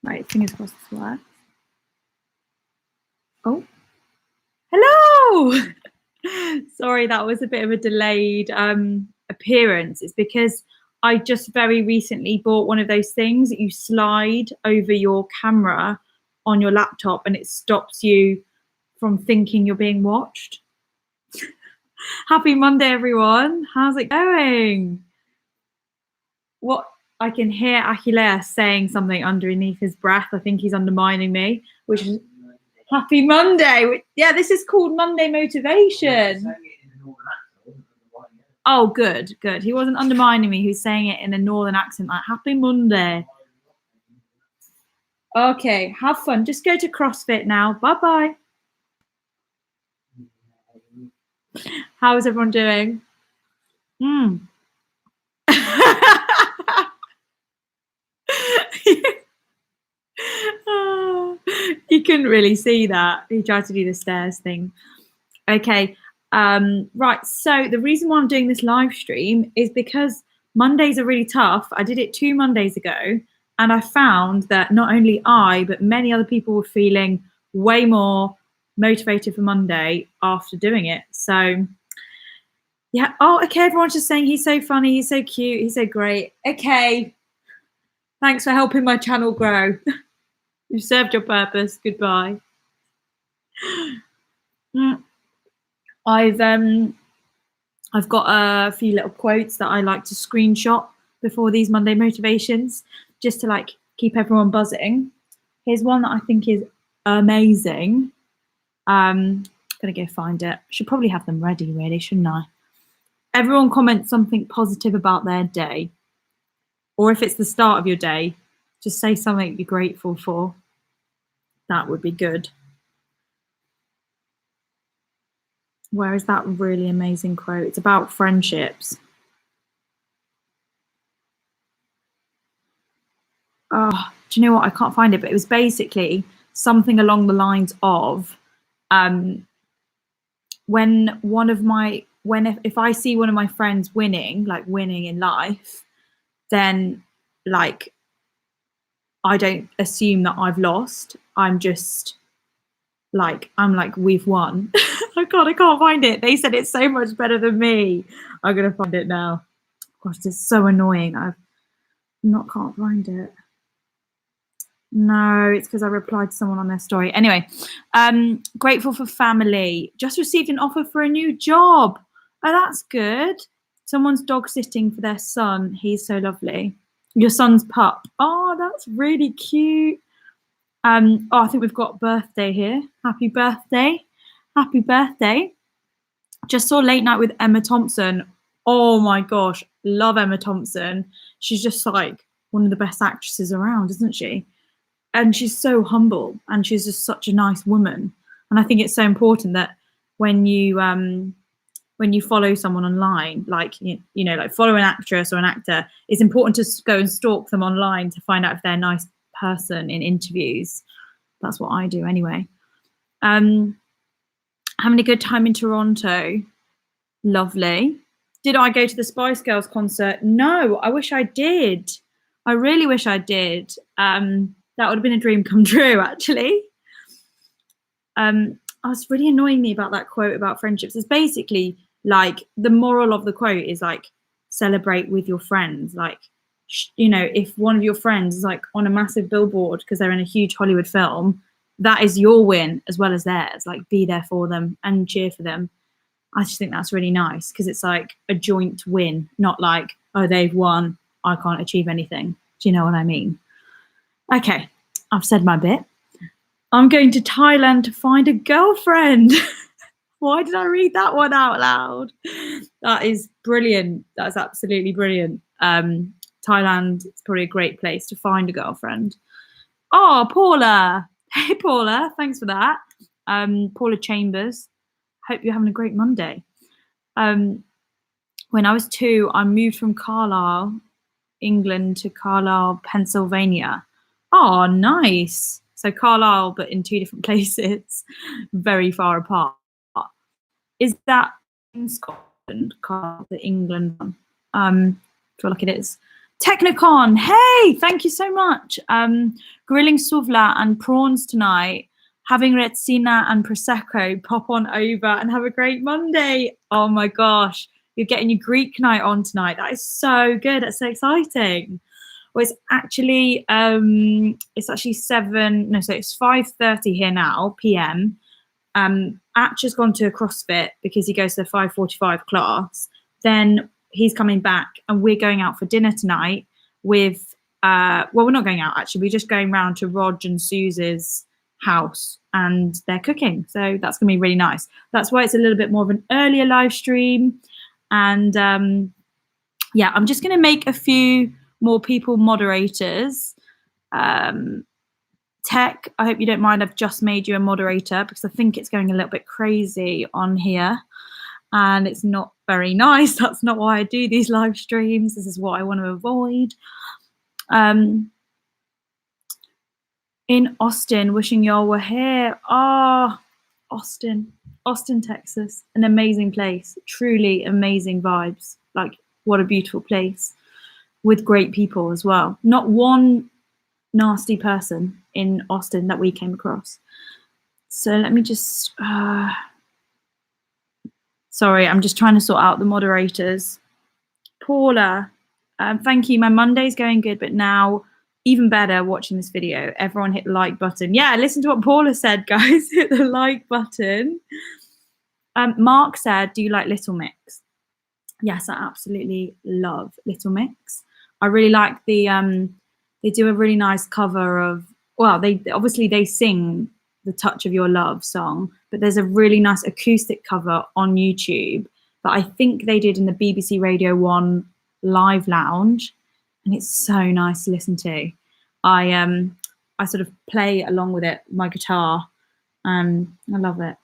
Right, fingers crossed this works. Oh, hello! Sorry, that was a bit of a delayed appearance. It's because I just very recently bought one of those things that you slide over your camera on your laptop and it stops you from thinking you're being watched. Happy Monday, everyone. How's it going? What I can hear Achilles saying something underneath his breath. I think he's undermining me, which is Happy Monday. Yeah, this is called Monday Motivation. Oh, good, good. He wasn't undermining me. He's saying it in a northern accent, like Happy Monday. Okay, have fun. Just go to CrossFit now. Bye-bye. How is everyone doing? You couldn't really see that. He tried to do the stairs thing. Okay. Right. So the reason why I'm doing this live stream is because Mondays are really tough. I did it 2 Mondays ago, and I found that not only I, but many other people were feeling way more motivated for Monday after doing it. So yeah. Oh, okay. Everyone's just saying he's so funny, he's so cute, he's so great. Okay. Thanks for helping my channel grow. You've served your purpose. Goodbye. I've got a few little quotes that I like to screenshot before these Monday motivations, just to like keep everyone buzzing. Here's one that I think is amazing. Gonna go find it. Should probably have them ready, really, shouldn't I? Everyone comment something positive about their day. Or if it's the start of your day, just say something you're grateful for. That would be good. Where is that really amazing quote? It's about friendships. Oh, do you know what? I can't find it, but it was basically something along the lines of if I see one of my friends winning, like winning in life, then like I don't assume that I've lost. I'm like we've won. Oh God, I can't find it. They said it's so much better than me. I'm gonna find it now. Gosh, this is so annoying. Can't find it. No, it's because I replied to someone on their story. Anyway, grateful for family. Just received an offer for a new job. Oh, that's good. Someone's dog sitting for their son. He's so lovely. Your son's pup. Oh, that's really cute. Oh, I think we've got birthday here. Happy birthday. Happy birthday. Just saw Late Night with Emma Thompson. Oh my gosh, love Emma Thompson. She's just like one of the best actresses around, isn't she? And she's so humble and she's just such a nice woman. And I think it's so important that when you follow someone online, like you know, like follow an actress or an actor, it's important to go and stalk them online to find out if they're a nice person in interviews. That's what I do anyway. Having a good time in Toronto. Lovely. Did I go to the Spice Girls concert? No, I wish I did. I really wish I did. That would have been a dream come true, actually. I was really annoying me about that quote about friendships. It's basically like the moral of the quote is like celebrate with your friends. Like, you know, if one of your friends is like on a massive billboard because they're in a huge Hollywood film, that is your win as well as theirs. Like, be there for them and cheer for them. I just think that's really nice because it's like a joint win, not like, oh, they've won, I can't achieve anything. Do you know what I mean? Okay, I've said my bit. I'm going to Thailand to find a girlfriend. Why did I read that one out loud? That is brilliant. That's absolutely brilliant. Thailand is probably a great place to find a girlfriend. Oh, Paula. Hey, Paula. Thanks for that. Paula Chambers. Hope you're having a great Monday. When I was 2, I moved from Carlisle, England to Carlisle, Pennsylvania. Oh, nice. So Carlisle, but in 2 different places, very far apart. Is that in Scotland, Carlisle, the England one? I feel like it is. Technicon, hey, thank you so much. Grilling souvla and prawns tonight. Having Retsina and Prosecco, pop on over and have a great Monday. Oh my gosh, you're getting your Greek night on tonight. That is so good. That's so exciting. Well, it's actually 5:30 here now, PM. Atch has gone to a CrossFit because he goes to the 5:45 class. Then he's coming back and we're going out for dinner tonight with, we're not going out actually, we're just going round to Rog and Suze's house and they're cooking. So that's going to be really nice. That's why it's a little bit more of an earlier live stream. And yeah, I'm just going to make a few more people moderators. Tech, I hope you don't mind, I've just made you a moderator because I think it's going a little bit crazy on here and it's not very nice. That's not why I do these live streams. This is what I want to avoid. In Austin, wishing y'all were here. Austin, Texas, an amazing place, truly amazing vibes. Like, what a beautiful place with great people as well. Not one nasty person in Austin that we came across. So let me just, sorry, I'm just trying to sort out the moderators. Paula, thank you. My Monday's going good, but now even better watching this video. Everyone hit the like button. Yeah, listen to what Paula said, guys. Hit the like button. Mark said, do you like Little Mix? Yes, I absolutely love Little Mix. I really like the, they do a really nice cover of, well, they sing the Touch of Your Love song, but there's a really nice acoustic cover on YouTube that I think they did in the BBC Radio 1 live lounge. And it's so nice to listen to. I sort of play along with it, my guitar. I love it.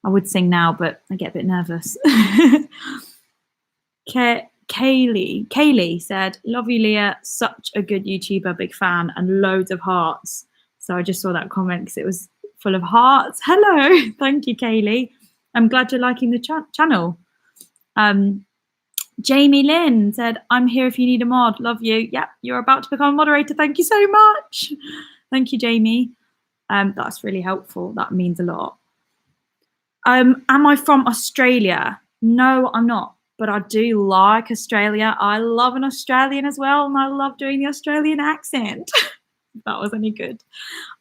I would sing now, but I get a bit nervous. Kaylee said, love you, Leah. Such a good YouTuber, big fan, and loads of hearts. So I just saw that comment because it was full of hearts. Hello. Thank you, Kaylee. I'm glad you're liking the channel. Jamie Lynn said, I'm here if you need a mod. Love you. Yep, you're about to become a moderator. Thank you so much. Thank you, Jamie. That's really helpful. That means a lot. Am I from Australia? No, I'm not. But I do like Australia. I love an Australian as well. And I love doing the Australian accent. If that was any good.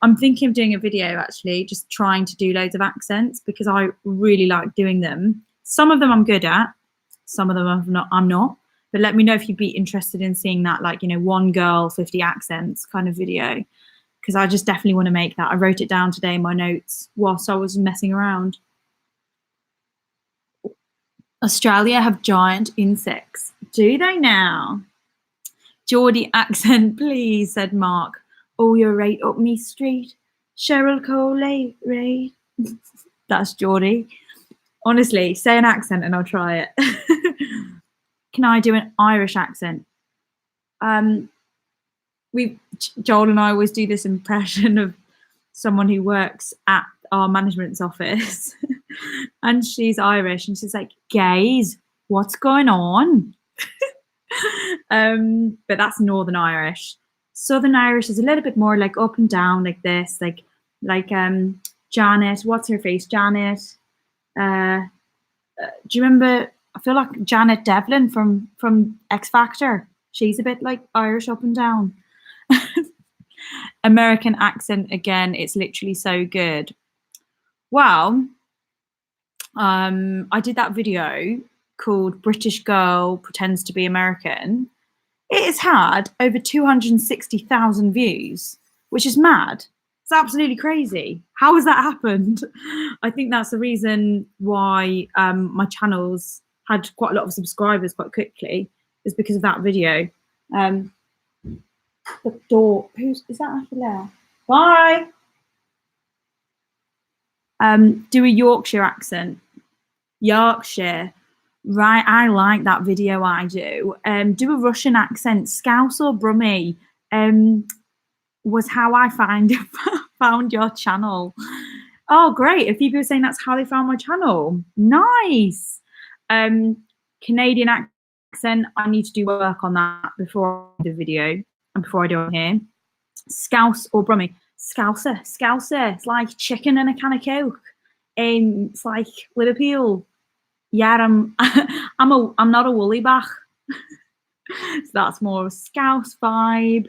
I'm thinking of doing a video, actually, just trying to do loads of accents because I really like doing them. Some of them I'm good at. Some of them I'm not. But let me know if you'd be interested in seeing that, like, you know, one girl, 50 accents kind of video. Because I just definitely want to make that. I wrote it down today in my notes whilst I was messing around. Australia have giant insects. Do they now? Geordie accent, please, said Mark. Oh, you're right up me street. Cheryl Coley, right? That's Geordie. Honestly, say an accent and I'll try it. Can I do an Irish accent? Joel and I always do this impression of someone who works at our management's office. And she's Irish and she's like, guys, what's going on? But that's Northern Irish. Southern Irish is a little bit more like up and down like this, like Janet, what's her face? Janet. Do you remember? I feel like Janet Devlin from X Factor. She's a bit like Irish up and down. American accent again. It's literally so good. Well, I did that video called British Girl Pretends to be American. It has had over 260,000 views, which is mad. It's absolutely crazy. How has that happened? I think that's the reason why my channel's had quite a lot of subscribers quite quickly, is because of that video. The door, is that after there? Bye. Do a Yorkshire accent. Yorkshire. Right, I like that video, I do. Do a Russian accent. Scouse or Brummie was how I found your channel. Oh, great. A few people are saying that's how they found my channel. Nice. Canadian accent. I need to do work on that before the video and before I do it here. Scouse or Brummie. Scouser. It's like chicken and a can of Coke. It's like Liverpool. Yeah, I'm not a woolly bach. So that's more of a Scouse vibe.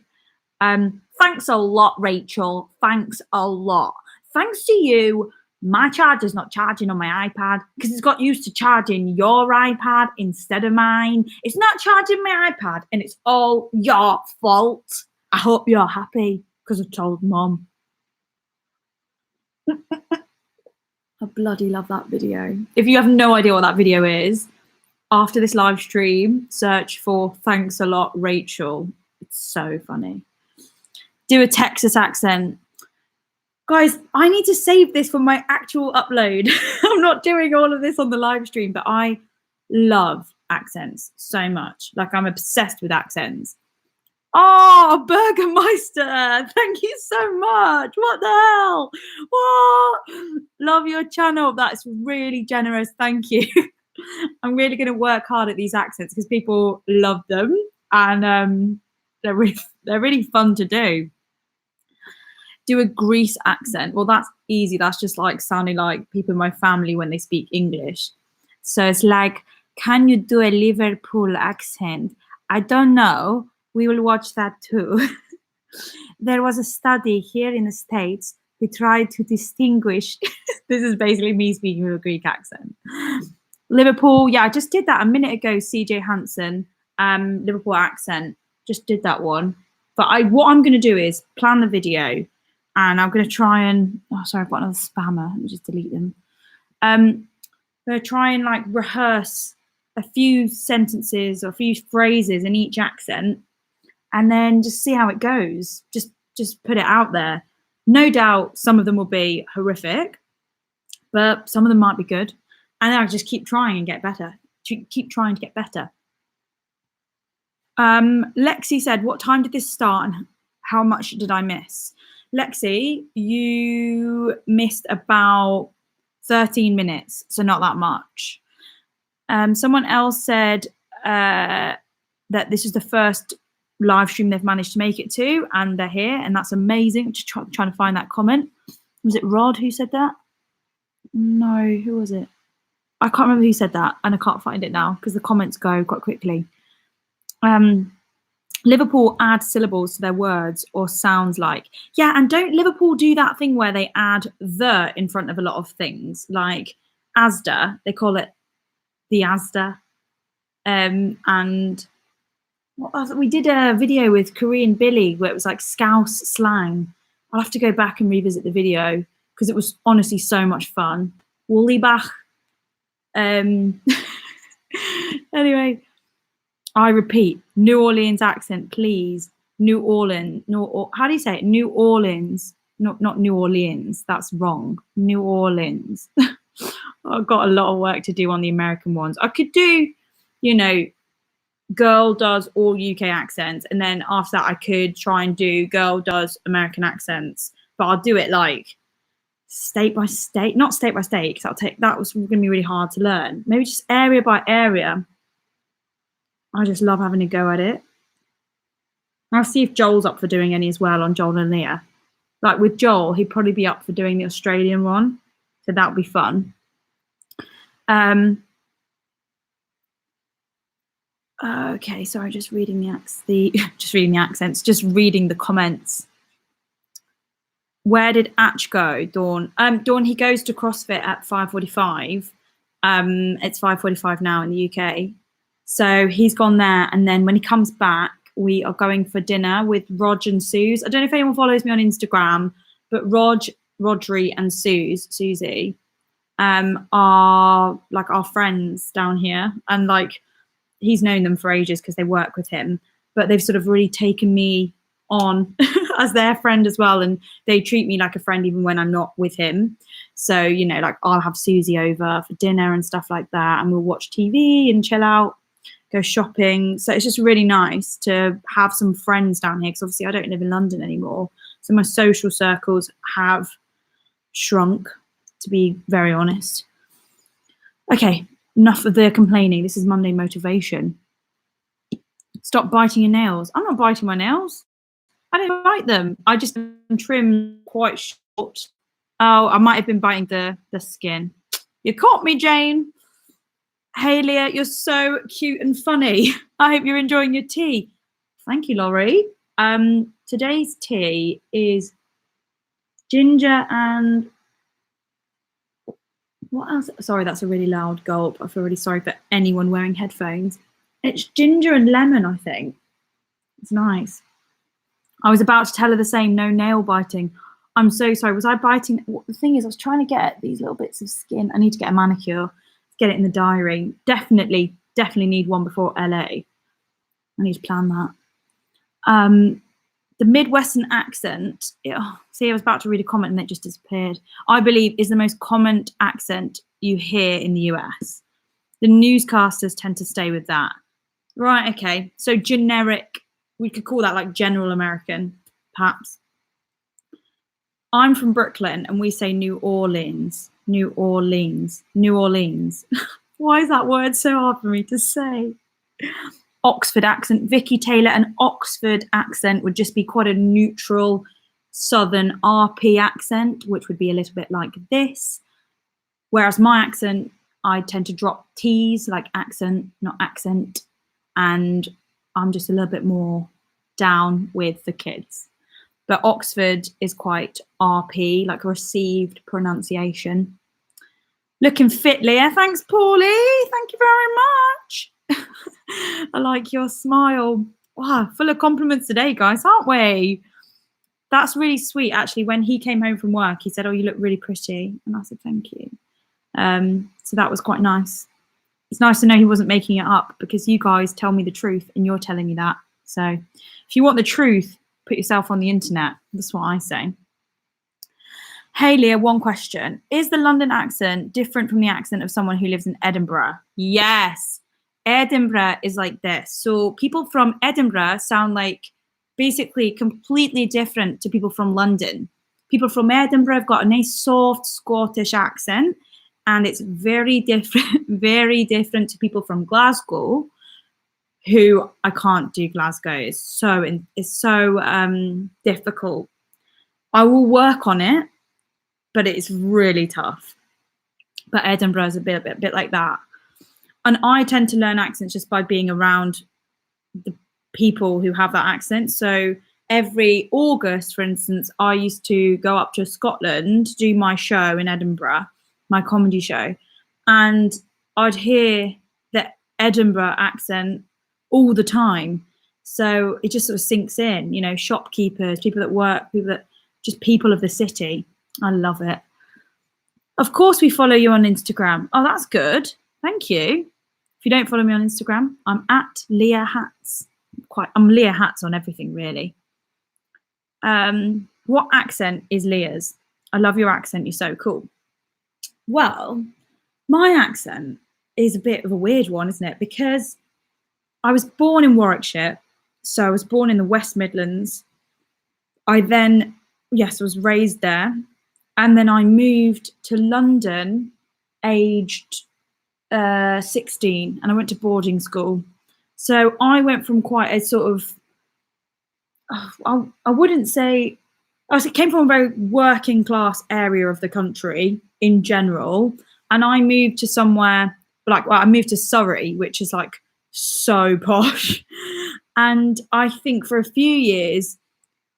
Thanks a lot, Rachel. Thanks a lot. Thanks to you, my charger's not charging on my iPad because it's got used to charging your iPad instead of mine. It's not charging my iPad and it's all your fault. I hope you're happy because I told Mom. I bloody love that video. If you have no idea what that video is, after this live stream, search for Thanks a Lot, Rachel. It's so funny. Do a Texas accent. Guys, I need to save this for my actual upload. I'm not doing all of this on the live stream, but I love accents so much. Like, I'm obsessed with accents. Oh, Burgermeister, thank you so much. What the hell? What? Love your channel. That's really generous. Thank you. I'm really going to work hard at these accents because people love them and they're really fun to do. Do a Greece accent. Well, that's easy. That's just like sounding like people in my family when they speak English. So it's like, can you do a Liverpool accent? I don't know. We will watch that too. There was a study here in the States who tried to distinguish. This is basically me speaking with a Greek accent. Liverpool, yeah, I just did that a minute ago. CJ Hansen, Liverpool accent. Just did that one. But what I'm going to do is plan the video. And I'm going to try and, oh, sorry, I've got another spammer. Let me just delete them. I'm going to try and like rehearse a few sentences or a few phrases in each accent and then just see how it goes. Just put it out there. No doubt some of them will be horrific, but some of them might be good. And then I'll just keep trying and get better. Keep trying to get better. Lexi said, what time did this start and how much did I miss? Lexi, you missed about 13 minutes, so not that much. Someone else said that this is the first live stream they've managed to make it to, and they're here, and that's amazing. Just trying to find that comment. Was it Rod who said that? No, who was it? I can't remember who said that, and I can't find it now because the comments go quite quickly. Liverpool add syllables to their words or sounds like. Yeah, and don't Liverpool do that thing where they add the in front of a lot of things, like Asda, they call it the Asda. And we did a video with Korean Billy where it was like Scouse slang. I'll have to go back and revisit the video because it was honestly so much fun. Woolibach. Anyway. I repeat, New Orleans accent, please. New Orleans. How do you say it? New Orleans. Not New Orleans. That's wrong. New Orleans. I've got a lot of work to do on the American ones. I could do, you know, girl does all UK accents. And then after that, I could try and do girl does American accents. But I'll do it like state by state. Not state by state, because that was going to be really hard to learn. Maybe just area by area. I just love having a go at it. I'll see if Joel's up for doing any as well on Joel and Lia. Like with Joel, he'd probably be up for doing the Australian one. So that would be fun. Okay, sorry, just reading the accents, just reading the comments. Where did Atch go, Dawn? Dawn, he goes to CrossFit at 5:45. It's 5:45 now in the UK. So he's gone there, and then when he comes back, we are going for dinner with Rog and Suze. I don't know if anyone follows me on Instagram, but Rodri and Susie, are like our friends down here, and like he's known them for ages because they work with him. But they've sort of really taken me on as their friend as well, and they treat me like a friend even when I'm not with him. So you know, like I'll have Susie over for dinner and stuff like that, and we'll watch TV and chill out. Go shopping. So it's just really nice to have some friends down here because obviously I don't live in London anymore. So my social circles have shrunk, to be very honest. Okay, enough of the complaining. This is Monday motivation. Stop biting your nails. I'm not biting my nails. I didn't bite them. I just trimmed quite short. Oh, I might have been biting the skin. You caught me, Jane. Hey, Leah, you're so cute and funny. I hope you're enjoying your tea. Thank you, Laurie. Today's tea is ginger and what else? Sorry, that's a really loud gulp. I feel really sorry for anyone wearing headphones. It's ginger and lemon, I think. It's nice. I was about to tell her the same, no nail biting. I'm so sorry. Was I biting? The thing is, I was trying to get these little bits of skin. I need to get a manicure, get it in the diary. Definitely need one before LA. I need to plan that. The Midwestern accent, see, I was about to read a comment and it just disappeared. I believe is the most common accent you hear in the US. The newscasters tend to stay with that. Right, okay. So generic, we could call that like general American, perhaps. I'm from Brooklyn and we say New Orleans. New Orleans. New Orleans. Why is that word so hard for me to say? Oxford accent. Vicky Taylor, an Oxford accent would just be quite a neutral Southern RP accent, which would be a little bit like this. Whereas my accent, I tend to drop T's, like accent, not accent. And I'm just a little bit more down with the kids. But Oxford is quite RP, like a received pronunciation. Looking fit, Leah. Thanks, Paulie. Thank you very much. I like your smile. Wow, full of compliments today, guys, aren't we? That's really sweet. Actually, when he came home from work, he said, "Oh, you look really pretty." And I said, "Thank you." So that was quite nice. It's nice to know he wasn't making it up because you guys tell me the truth and you're telling me that. So if you want the truth, put yourself on the internet. That's what I say. Hey, Leah, one question. Is the London accent different from the accent of someone who lives in Edinburgh? Yes. Edinburgh is like this. So people from Edinburgh sound like basically completely different to people from London. People from Edinburgh have got a nice soft Scottish accent and it's very different to people from Glasgow, who I can't do Glasgow. It's so difficult. I will work on it, but it's really tough. But Edinburgh is a bit like that. And I tend to learn accents just by being around the people who have that accent. So every August, for instance, I used to go up to Scotland, do my show in Edinburgh, my comedy show, and I'd hear the Edinburgh accent all the time. So it just sort of sinks in, you know, shopkeepers, people that work, people of the city. I love it. Of course, we follow you on Instagram. Oh, that's good. Thank you. If you don't follow me on Instagram, I'm at Lia Hatz. I'm Lia Hatz on everything, really. What accent is Leah's? I love your accent. You're so cool. Well, my accent is a bit of a weird one, isn't it? Because I was born in Warwickshire. So I was born in the West Midlands. I then, was raised there. And then I moved to London aged 16 and I went to boarding school. So I went from quite a sort of, I wouldn't say, I came from a very working class area of the country in general. And I moved to somewhere I moved to Surrey, which is like so posh. And I think for a few years,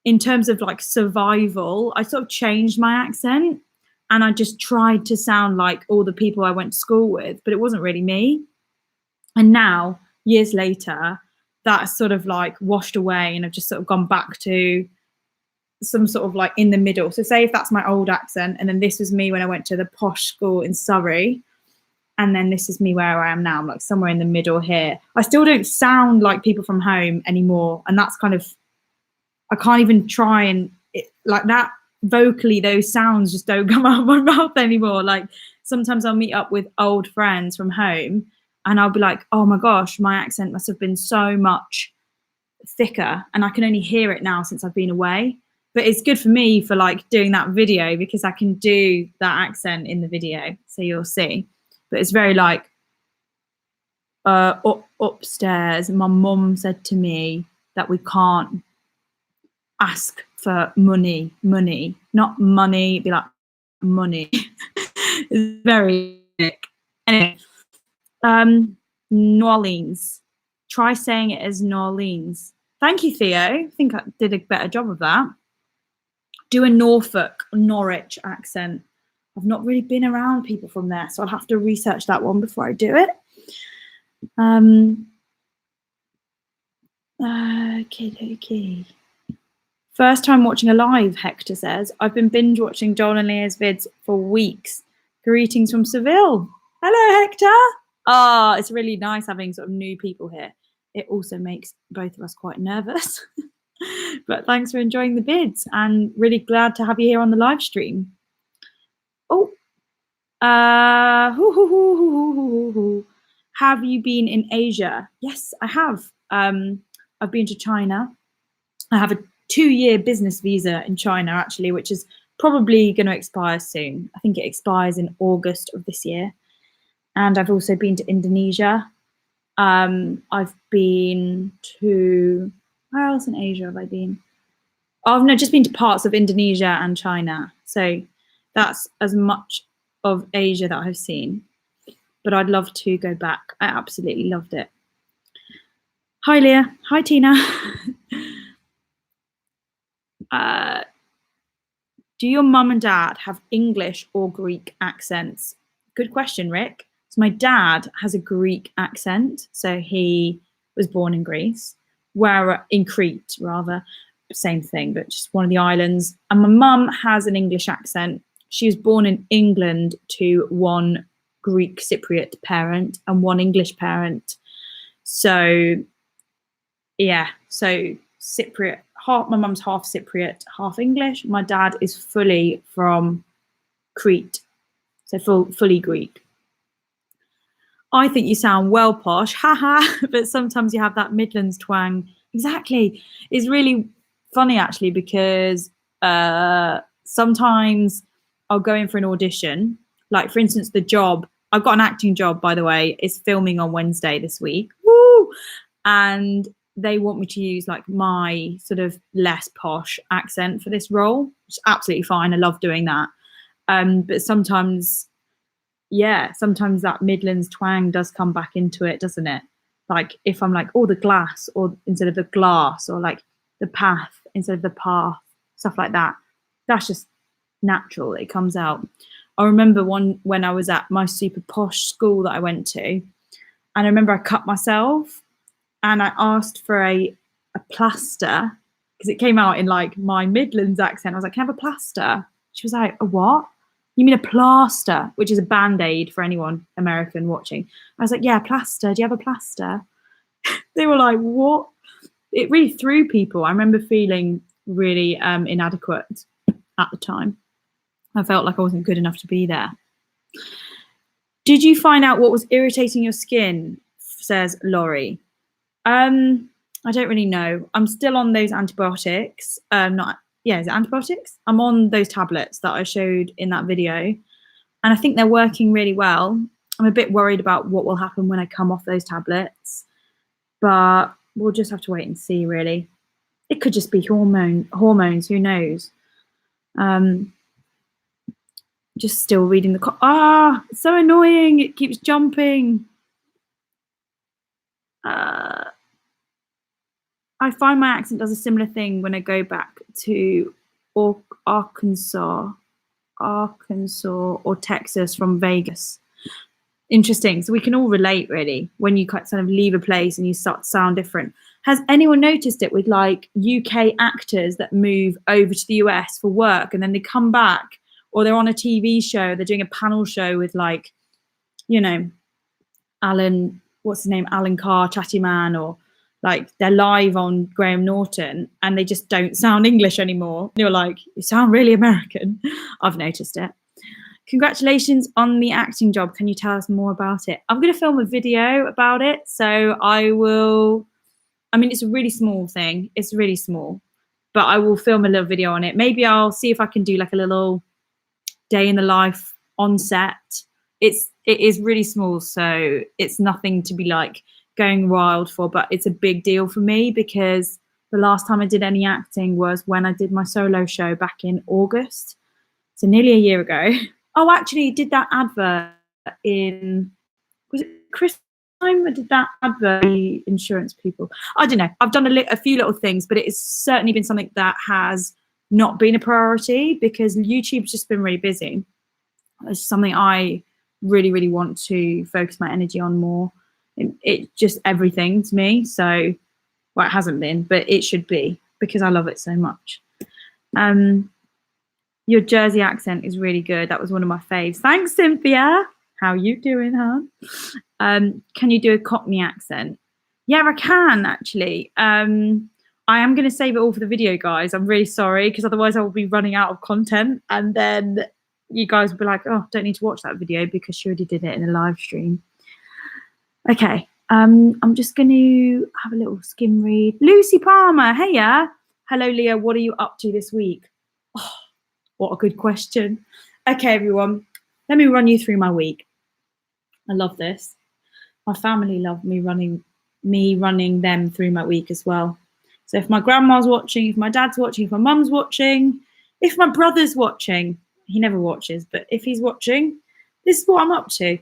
in terms of like survival, I sort of changed my accent and I just tried to sound like all the people I went to school with, but it wasn't really me. And now, years later, that's sort of like washed away and I've just sort of gone back to some sort of like in the middle. So say if that's my old accent and then this was me when I went to the posh school in Surrey and then this is me where I am now, I'm like somewhere in the middle here. I still don't sound like people from home anymore. And that's kind of, I can't even try and like that vocally, those sounds just don't come out of my mouth anymore. Like sometimes I'll meet up with old friends from home and I'll be like, oh my gosh, my accent must have been so much thicker and I can only hear it now since I've been away. But it's good for me for like doing that video because I can do that accent in the video. So you'll see. But it's very like, upstairs, my mum said to me that we can't ask for money, not money, be like money. It's very thick. Anyway, New Orleans. Try saying it as New Orleans. Thank you, Theo. I think I did a better job of that. Do a Norwich accent. I've not really been around people from there, so I'll have to research that one before I do it. Okay. First time watching a live, Hector says. I've been binge watching Joel and Leah's vids for weeks. Greetings from Seville. Hello, Hector. Oh, it's really nice having sort of new people here. It also makes both of us quite nervous. But thanks for enjoying the vids and really glad to have you here on the live stream. Oh, have you been in Asia? Yes, I have. I've been to China. I have a 2-year business visa in China, actually, which is probably going to expire soon. I think it expires in August of this year. And I've also been to Indonesia. I've been to, where else in Asia have I been? Oh, no, just been to parts of Indonesia and China. So that's as much of Asia that I've seen. But I'd love to go back. I absolutely loved it. Hi, Leah. Hi, Tina. Do your mum and dad have English or Greek accents? Good question, Rick. So my dad has a Greek accent. So he was born in Greece, in Crete, rather. Same thing, but just one of the islands. And my mum has an English accent. She was born in England to one Greek Cypriot parent and one English parent. So, yeah, so Cypriot, my mum's half Cypriot, half English. My dad is fully from Crete, so fully Greek. I think you sound well posh, haha, but sometimes you have that Midlands twang. Exactly. It's really funny, actually, because sometimes I'll go in for an audition. Like, for instance, the job. I've got an acting job, by the way. It's filming on Wednesday this week. Woo! And they want me to use like my sort of less posh accent for this role, which is absolutely fine. I love doing that. But sometimes that Midlands twang does come back into it, doesn't it? Like if I'm like, oh, the glass, or instead of the glass, or like the path instead of the path, stuff like that. That's just natural. It comes out. I remember when I was at my super posh school that I went to, and I remember I cut myself and I asked for a plaster because it came out in like my Midlands accent. I was like, can I have a plaster? She was like, a what? You mean a plaster, which is a Band-Aid for anyone American watching. I was like, yeah, plaster. Do you have a plaster? They were like, what? It really threw people. I remember feeling really inadequate at the time. I felt like I wasn't good enough to be there. Did you find out what was irritating your skin? Says Laurie. I don't really know. I'm still on those antibiotics. Is it antibiotics? I'm on those tablets that I showed in that video, and I think they're working really well. I'm a bit worried about what will happen when I come off those tablets, but we'll just have to wait and see, really. It could just be hormones, who knows? Just still reading the it's so annoying. It keeps jumping. I find my accent does a similar thing when I go back to Arkansas or Texas from Vegas. Interesting. So we can all relate, really, when you kind of leave a place and you start to sound different. Has anyone noticed it with like UK actors that move over to the US for work and then they come back, or they're on a TV show, they're doing a panel show with like, Alan Carr, Chatty Man, or like they're live on Graham Norton and they just don't sound English anymore. You're like, you sound really American. I've noticed it. Congratulations on the acting job. Can you tell us more about it? I'm going to film a video about it. So it's a really small thing. It's really small, but I will film a little video on it. Maybe I'll see if I can do like a little day in the life on set it is really small, so it's nothing to be like going wild for, but it's a big deal for me because the last time I did any acting was when I did my solo show back in August, so nearly a year ago. Oh, actually, did that advert in, was it Christmas time? I did that advert, the insurance people. I don't know. I've done a few little things, but it has certainly been something that has not been a priority because YouTube's just been really busy. It's something I really, really want to focus my energy on more. It just everything to me. So, well, it hasn't been, but it should be because I love it so much. Your Jersey accent is really good. That was one of my faves. Thanks, Cynthia. How you doing, hon? Can you do a Cockney accent? Yeah, I can actually. I am going to save it all for the video, guys. I'm really sorry because otherwise I will be running out of content, and then you guys will be like, "Oh, don't need to watch that video because she already did it in a live stream." Okay, I'm just going to have a little skim read. Lucy Palmer, hey, yeah. Hello, Leah. What are you up to this week? Oh, what a good question. Okay, everyone, let me run you through my week. I love this. My family love me running them through my week as well. So if my grandma's watching, if my dad's watching, if my mum's watching, if my brother's watching, he never watches, but if he's watching, this is what I'm up to.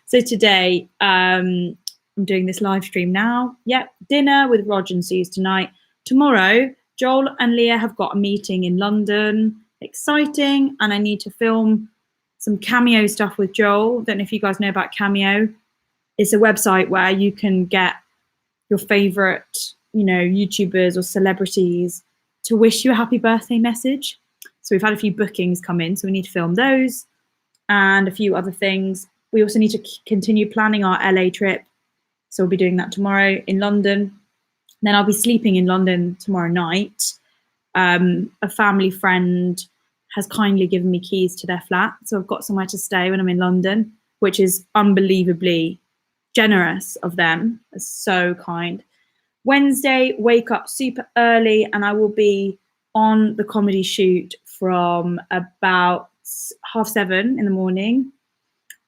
So today, I'm doing this live stream now. Yep, dinner with Rog and Suze tonight. Tomorrow, Joel and Leah have got a meeting in London. Exciting. And I need to film some Cameo stuff with Joel. Don't know if you guys know about Cameo. It's a website where you can get your favorite, YouTubers or celebrities to wish you a happy birthday message. So we've had a few bookings come in, so we need to film those and a few other things. We also need to continue planning our LA trip. So we'll be doing that tomorrow in London. Then I'll be sleeping in London tomorrow night. A family friend has kindly given me keys to their flat. So I've got somewhere to stay when I'm in London, which is unbelievably generous of them. It's so kind. Wednesday, wake up super early and I will be on the comedy shoot from about 7:30 in the morning.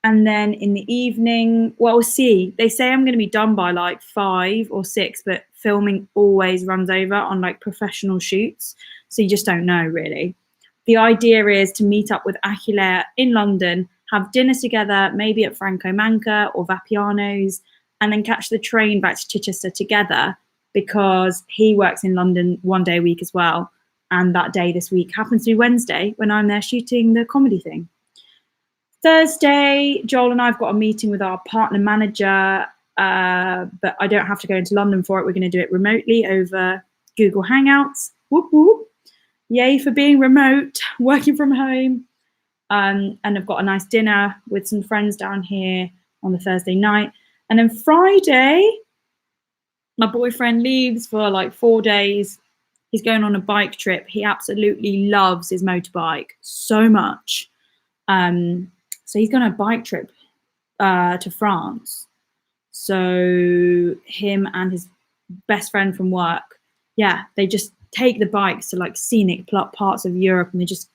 And then in the evening, well, we'll see. They say I'm going to be done by like 5 or 6, but filming always runs over on like professional shoots. So you just don't know really. The idea is to meet up with Achille in London, have dinner together, maybe at Franco Manca or Vapiano's, and then catch the train back to Chichester together because he works in London one day a week as well. And that day this week happens to be Wednesday when I'm there shooting the comedy thing. Thursday, Joel and I have got a meeting with our partner manager, but I don't have to go into London for it. We're going to do it remotely over Google Hangouts. Whoop, whoop. Yay for being remote, working from home. And I've got a nice dinner with some friends down here on the Thursday night. And then Friday, my boyfriend leaves for like 4 days. He's going on a bike trip. He absolutely loves his motorbike so much. So he's going on a bike trip to France. So him and his best friend from work, they just take the bikes to like scenic parts of Europe and they just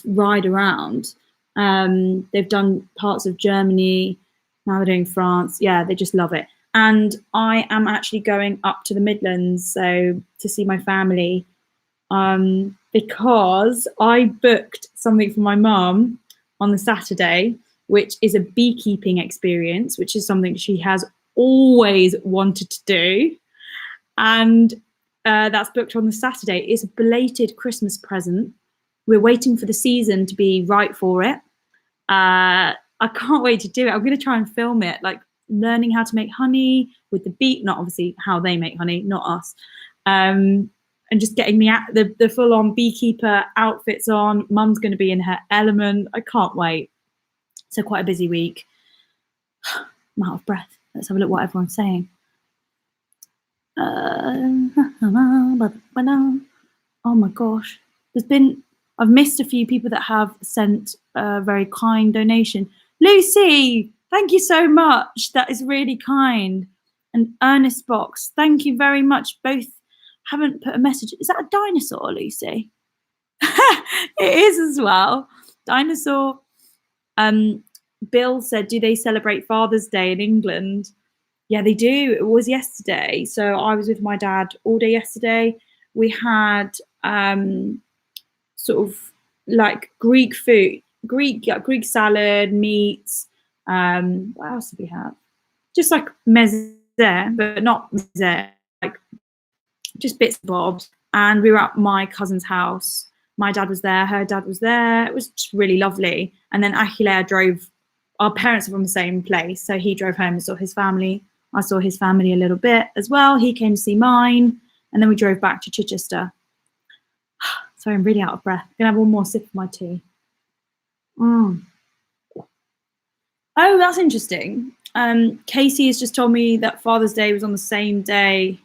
ride around. They've done parts of Germany. Now they're doing France. Yeah, they just love it. And I am actually going up to the Midlands to see my family because I booked something for my mum on the Saturday, which is a beekeeping experience, which is something she has always wanted to do. And that's booked on the Saturday. It's a belated Christmas present. We're waiting for the season to be right for it. I can't wait to do it. I'm going to try and film it, like learning how to make honey with the bee, not obviously how they make honey, not us. And just getting the full-on beekeeper outfits on. Mum's going to be in her element. I can't wait. So quite a busy week. I'm out of breath. Let's have a look what everyone's saying. Oh my gosh. I've missed a few people that have sent a very kind donation. Lucy, thank you so much. That is really kind. And Ernest Box, thank you very much. Both haven't put a message. Is that a dinosaur, Lucy? It is as well. Dinosaur. Bill said, do they celebrate Father's Day in England? Yeah, they do. It was yesterday. So I was with my dad all day yesterday. We had sort of like Greek food, Greek salad, meats. What else did we have? Just like meze, but not meze, like just bits and bobs. And we were at my cousin's house. My dad was there, her dad was there. It was just really lovely. And then Achille drove, our parents are from the same place. So he drove home and saw his family. I saw his family a little bit as well. He came to see mine. And then we drove back to Chichester. Sorry, I'm really out of breath. I'm going to have one more sip of my tea. Oh, that's interesting. Casey has just told me that Father's Day was on the same day.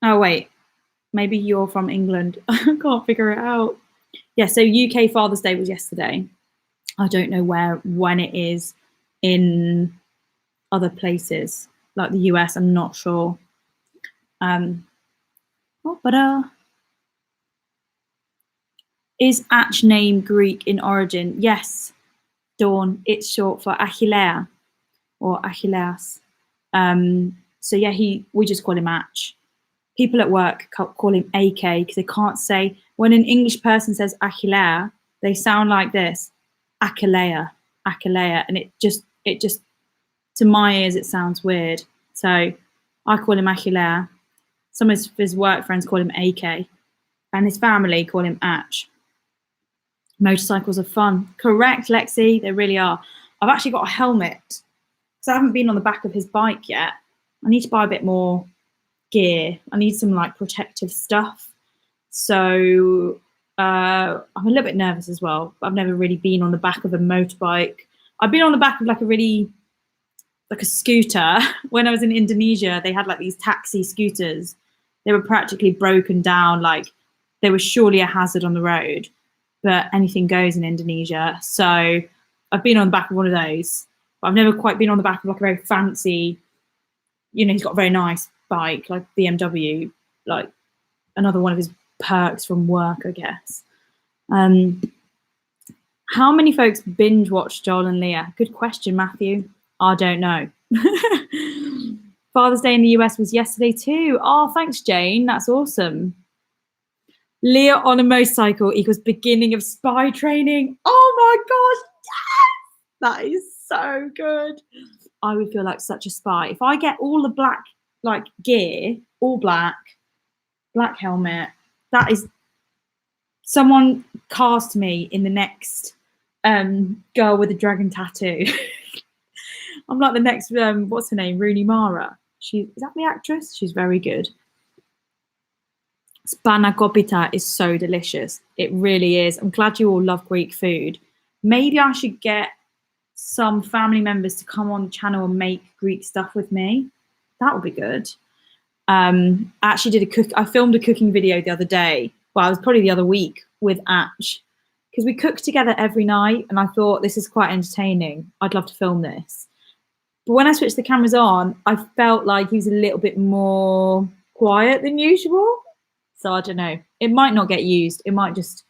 Oh, wait. Maybe you're from England. I can't figure it out. Yeah, so UK Father's Day was yesterday. I don't know when it is in other places, like the US. I'm not sure. Is Ach name Greek in origin? Yes, Dawn. It's short for Achillea or Achilleas. So yeah, we just call him Ach. People at work call him AK because they can't say, when an English person says Achillea, they sound like this, Achillea, and it just, to my ears, it sounds weird. So I call him Achillea. Some of his work friends call him AK, and his family call him Ach. Motorcycles are fun. Correct, Lexi, they really are. I've actually got a helmet because I haven't been on the back of his bike yet. I need to buy a bit more gear. I need some like protective stuff. So I'm a little bit nervous as well. I've never really been on the back of a motorbike. I've been on the back of like a scooter. When I was in Indonesia, they had like these taxi scooters. They were practically broken down. Like they were surely a hazard on the road, but anything goes in Indonesia. So I've been on the back of one of those, but I've never quite been on the back of like a very fancy, he's got a very nice bike, like BMW, like another one of his perks from work, I guess. How many folks binge watch Joel and Leah? Good question, Matthew. I don't know. Father's Day in the US was yesterday too. Oh, thanks, Jane. That's awesome. Leah on a motorcycle equals beginning of spy training. Oh my gosh, yes! That is so good. I would feel like such a spy. If I get all the black like gear, all black helmet, that is, someone cast me in the next girl with a dragon tattoo. I'm like the next, what's her name? Rooney Mara. Is that the actress? She's very good. Spanakopita is so delicious. It really is. I'm glad you all love Greek food. Maybe I should get some family members to come on the channel and make Greek stuff with me. That would be good. I actually I filmed a cooking video the other day. Well, it was probably the other week with Atch, because we cook together every night, and I thought this is quite entertaining. I'd love to film this. But when I switched the cameras on, I felt like he was a little bit more quiet than usual. So I don't know. It might not get used. It might just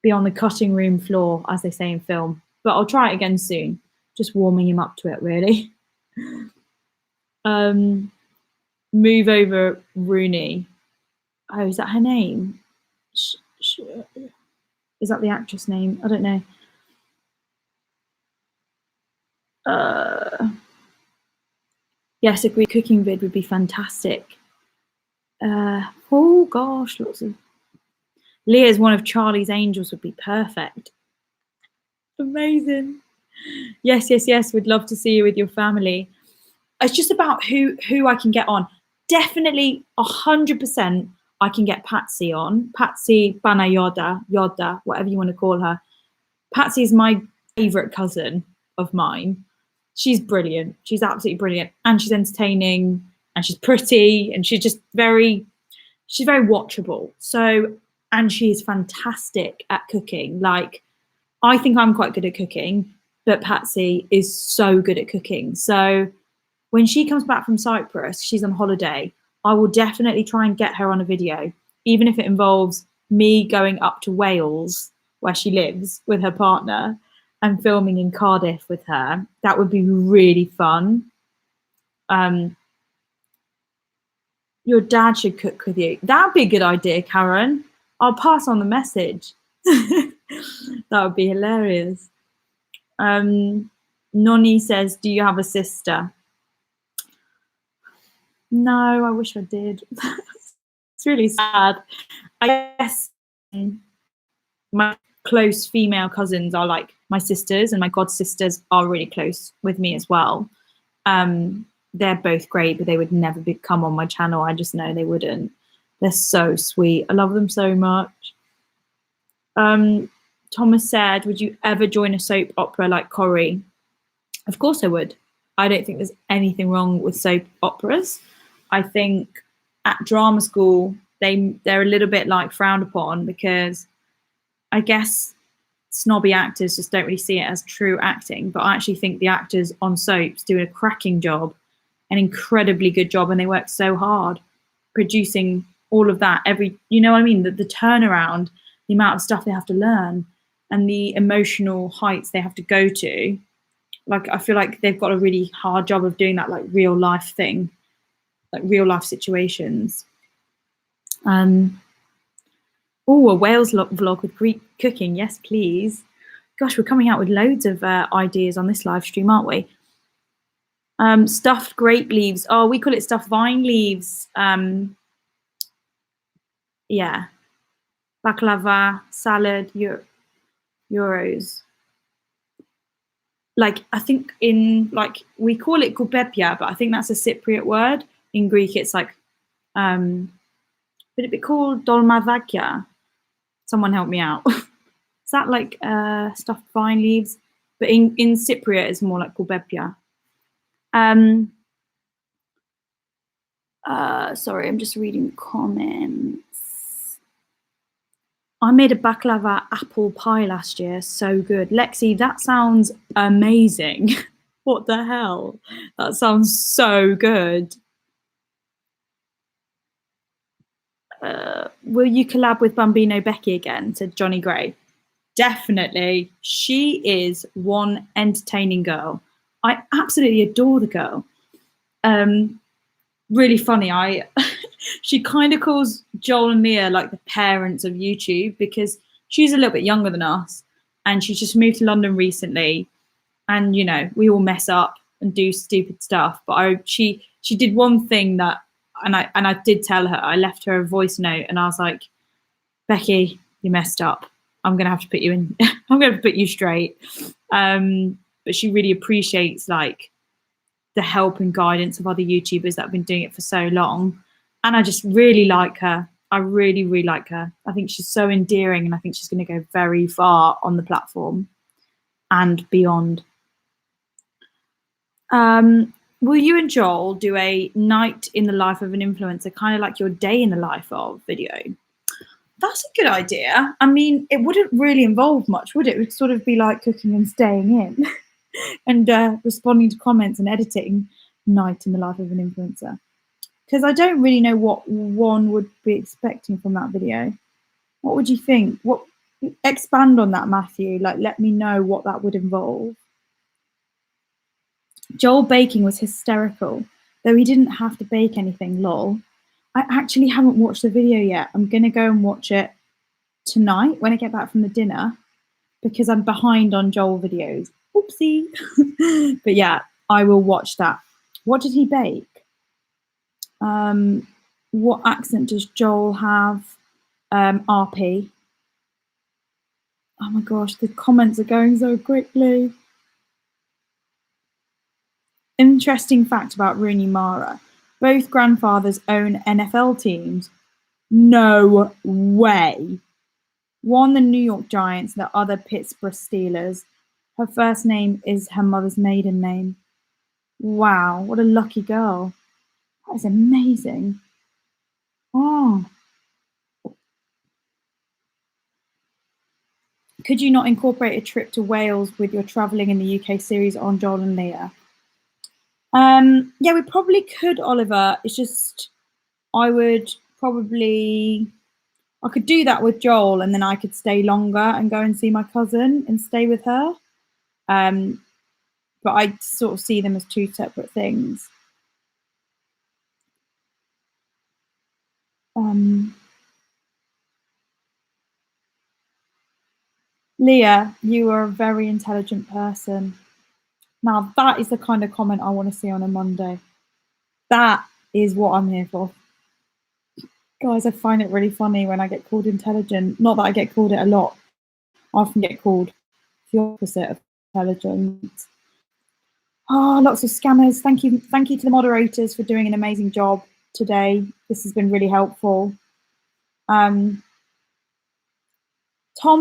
be on the cutting room floor, as they say in film. But I'll try it again soon. Just warming him up to it, really. Move over Rooney. Oh, is that her name? Is that the actress name? I don't know. Yes, a Greek cooking vid would be fantastic. Oh gosh, lots of. Leah's one of Charlie's Angels would be perfect. Amazing. Yes. Would love to see you with your family. It's just about who I can get on. Definitely 100% I can get Patsy on. Patsy Yoda, whatever you want to call her. Patsy is my favorite cousin of mine. She's brilliant. She's absolutely brilliant. And she's entertaining, and she's pretty, and she's very watchable. So, and she is fantastic at cooking. Like, I think I'm quite good at cooking, but Patsy is so good at cooking. So when she comes back from Cyprus, she's on holiday, I will definitely try and get her on a video, even if it involves me going up to Wales, where she lives, with her partner, and filming in Cardiff with her. That would be really fun. Your dad should cook with you. That'd be a good idea, Karen. I'll pass on the message. That would be hilarious. Noni says, do you have a sister? No, I wish I did. It's really sad. I guess my close female cousins are like my sisters, and my god sisters are really close with me as well. They're both great, but they would never come on my channel. I just know they wouldn't. They're so sweet. I love them so much. Thomas said, would you ever join a soap opera like Corrie? Of course I would. I don't think there's anything wrong with soap operas. I think at drama school, they're a little bit like frowned upon, because I guess snobby actors just don't really see it as true acting. But I actually think the actors on soaps do a cracking job, an incredibly good job, and they work so hard producing all of that you know what I mean? The turnaround, the amount of stuff they have to learn, and the emotional heights they have to go to. Like, I feel like they've got a really hard job of doing that, like real life thing, like real life situations. Oh, a Wales vlog with Greek cooking. Yes, please. Gosh, we're coming out with loads of ideas on this live stream, aren't we? Stuffed grape leaves. Oh, we call it stuffed vine leaves. Yeah. Baklava, salad, euros. Like, I think we call it koupepia, but I think that's a Cypriot word. In Greek, it's like, would it be called dolmavakia? Someone help me out. Is that like stuffed vine leaves? But in Cypriot, it's more like koupepia. Sorry, I'm just reading comments. I made a baklava apple pie last year. So good. Lexi, that sounds amazing. What the hell? That sounds so good. Will you collab with Bambino Becky again? Said Johnny Gray. Definitely. She is one entertaining girl. I absolutely adore the girl. Really funny. She kind of calls Joel and Lia like the parents of YouTube, because she's a little bit younger than us, and she's just moved to London recently, and you know, we all mess up and do stupid stuff. But she did one thing that, and I did tell her. I left her a voice note, and I was like, Becky, you messed up. I'm gonna have to put you in. I'm gonna put you straight. But she really appreciates like the help and guidance of other YouTubers that have been doing it for so long. And I just really like her. I really, really like her. I think she's so endearing, and I think she's going to go very far on the platform and beyond. Will you and Joel do a night in the life of an influencer, kind of like your day in the life of video? That's a good idea. I mean, it wouldn't really involve much, would it? It would sort of be like cooking and staying in and responding to comments and editing night in the life of an influencer. Because I don't really know what one would be expecting from that video. What would you think? Expand on that, Matthew. Like, let me know what that would involve. Joel baking was hysterical, though he didn't have to bake anything, lol. I actually haven't watched the video yet. I'm going to go and watch it tonight when I get back from the dinner, because I'm behind on Joel videos. Oopsie. But yeah, I will watch that. What did he bake? What accent does Joel have? RP. Oh my gosh, the comments are going so quickly. Interesting fact about Rooney Mara. Both grandfathers own NFL teams. No way. One, the New York Giants, the other Pittsburgh Steelers. Her first name is her mother's maiden name. Wow, what a lucky girl. That is amazing. Oh. Could you not incorporate a trip to Wales with your travelling in the UK series on Joel and Lia? Yeah, we probably could, Oliver. It's just, I could do that with Joel, and then I could stay longer and go and see my cousin and stay with her. But I sort of see them as two separate things. Leah, you are a very intelligent person. Now, that is the kind of comment I want to see on a Monday. That is what I'm here for. Guys, I find it really funny when I get called intelligent. Not that I get called it a lot. I often get called the opposite of intelligent. Oh, lots of scammers. Thank you to the moderators for doing an amazing job today. This has been really helpful. Tom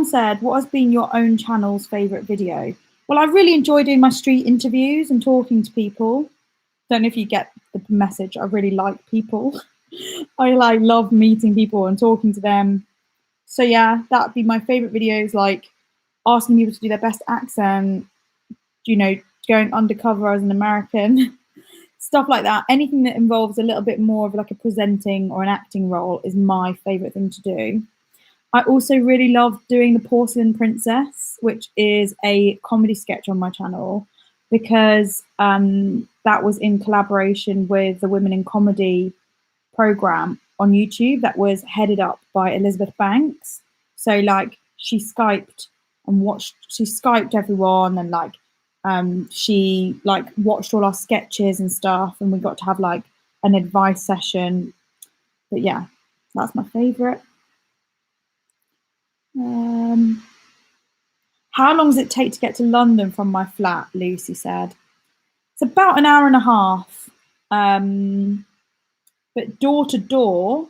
said, what has been your own channel's favourite video? Well, I really enjoy doing my street interviews and talking to people. Don't know if you get the message. I really like people. I love meeting people and talking to them. So yeah, that'd be my favourite videos, like asking people to do their best accent, going undercover as an American, stuff like that. Anything that involves a little bit more of like a presenting or an acting role is my favourite thing to do. I also really love doing the Porcelain Princess, which is a comedy sketch on my channel, because that was in collaboration with the Women in Comedy program on YouTube that was headed up by Elizabeth Banks. So she Skyped everyone, and she watched all our sketches and stuff, and we got to have an advice session. But yeah, that's my favorite. How long does it take to get to London from my flat? Lucy said. It's about an hour and a half. But door to door,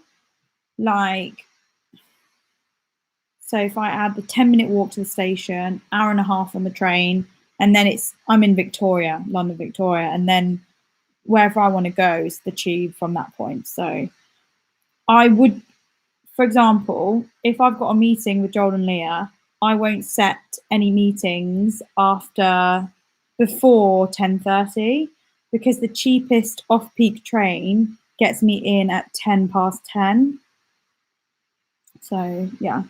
so if I add the 10-minute walk to the station, hour and a half on the train, and then I'm in Victoria, London, Victoria, and then wherever I want to go is the tube from that point. So I would, for example, if I've got a meeting with Joel and Leah, I won't set any meetings before 10:30, because the cheapest off-peak train gets me in at 10:10. So yeah.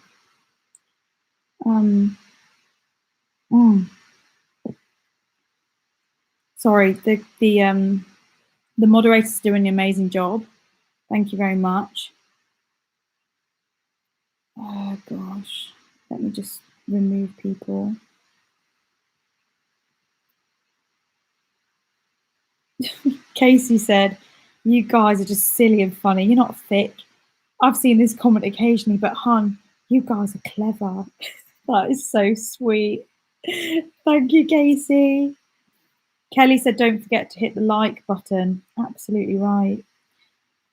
Sorry, the moderator's doing an amazing job. Thank you very much. Oh gosh, let me just remove people. Casey said, you guys are just silly and funny. You're not thick. I've seen this comment occasionally, but hun, you guys are clever. That is so sweet. Thank you, Casey. Kelly said, don't forget to hit the like button. Absolutely right.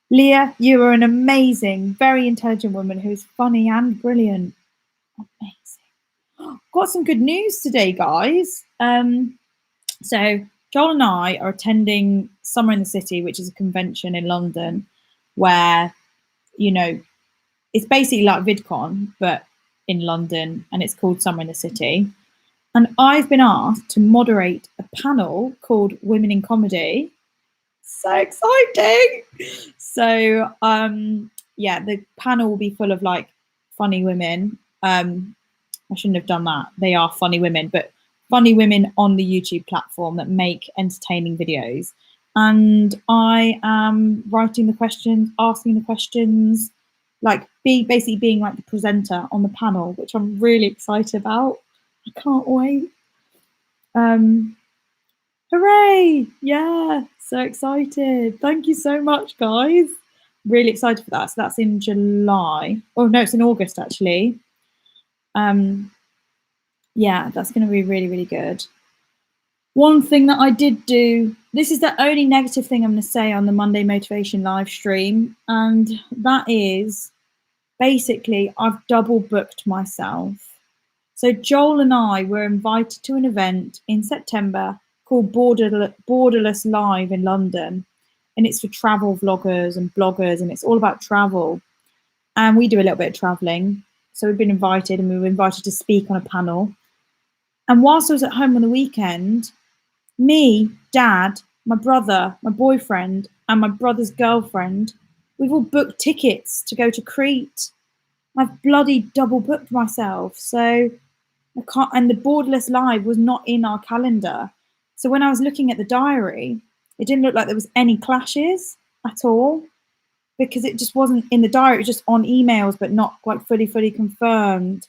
Leah, you are an amazing, very intelligent woman who's funny and brilliant. Amazing. Got some good news today, guys. So Joel and I are attending Summer in the City, which is a convention in London where, it's basically like VidCon, but in London, and it's called Summer in the City. And I've been asked to moderate a panel called Women in Comedy. So exciting. So, yeah, the panel will be full of funny women. I shouldn't have done that. They are funny women, but funny women on the YouTube platform that make entertaining videos. And I am writing the questions, asking the questions, basically being the presenter on the panel, which I'm really excited about. I can't wait. Hooray! Yeah, so excited. Thank you so much, guys. Really excited for that. So that's in July. Oh no, it's in August actually. Yeah, that's going to be really, really good. One thing that I did do, this is the only negative thing I'm going to say on the Monday Motivation live stream, and that is basically I've double booked myself. So Joel and I were invited to an event in September called Borderless Live in London, and it's for travel vloggers and bloggers, and it's all about travel. And we do a little bit of traveling, so we've been invited, and we were invited to speak on a panel. And whilst I was at home on the weekend, me, Dad, my brother, my boyfriend, and my brother's girlfriend, we've all booked tickets to go to Crete. I've bloody double booked myself. So I can't, and the Borderless Live was not in our calendar. So when I was looking at the diary, it didn't look like there was any clashes at all, because it just wasn't in the diary. It was just on emails, but not like fully confirmed.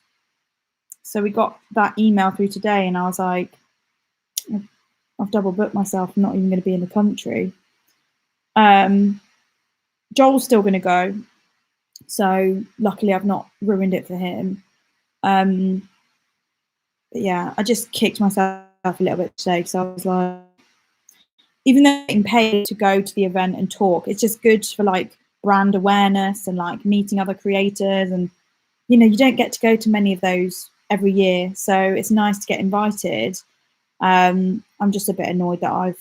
So we got that email through today, and I was like, I've double booked myself. I'm not even going to be in the country. Joel's still going to go, so luckily I've not ruined it for him. But yeah, I just kicked myself a little bit today, because I was like, even though I'm getting paid to go to the event and talk, it's just good for like brand awareness and like meeting other creators, and you know, you don't get to go to many of those every year, so it's nice to get invited. I'm just a bit annoyed that I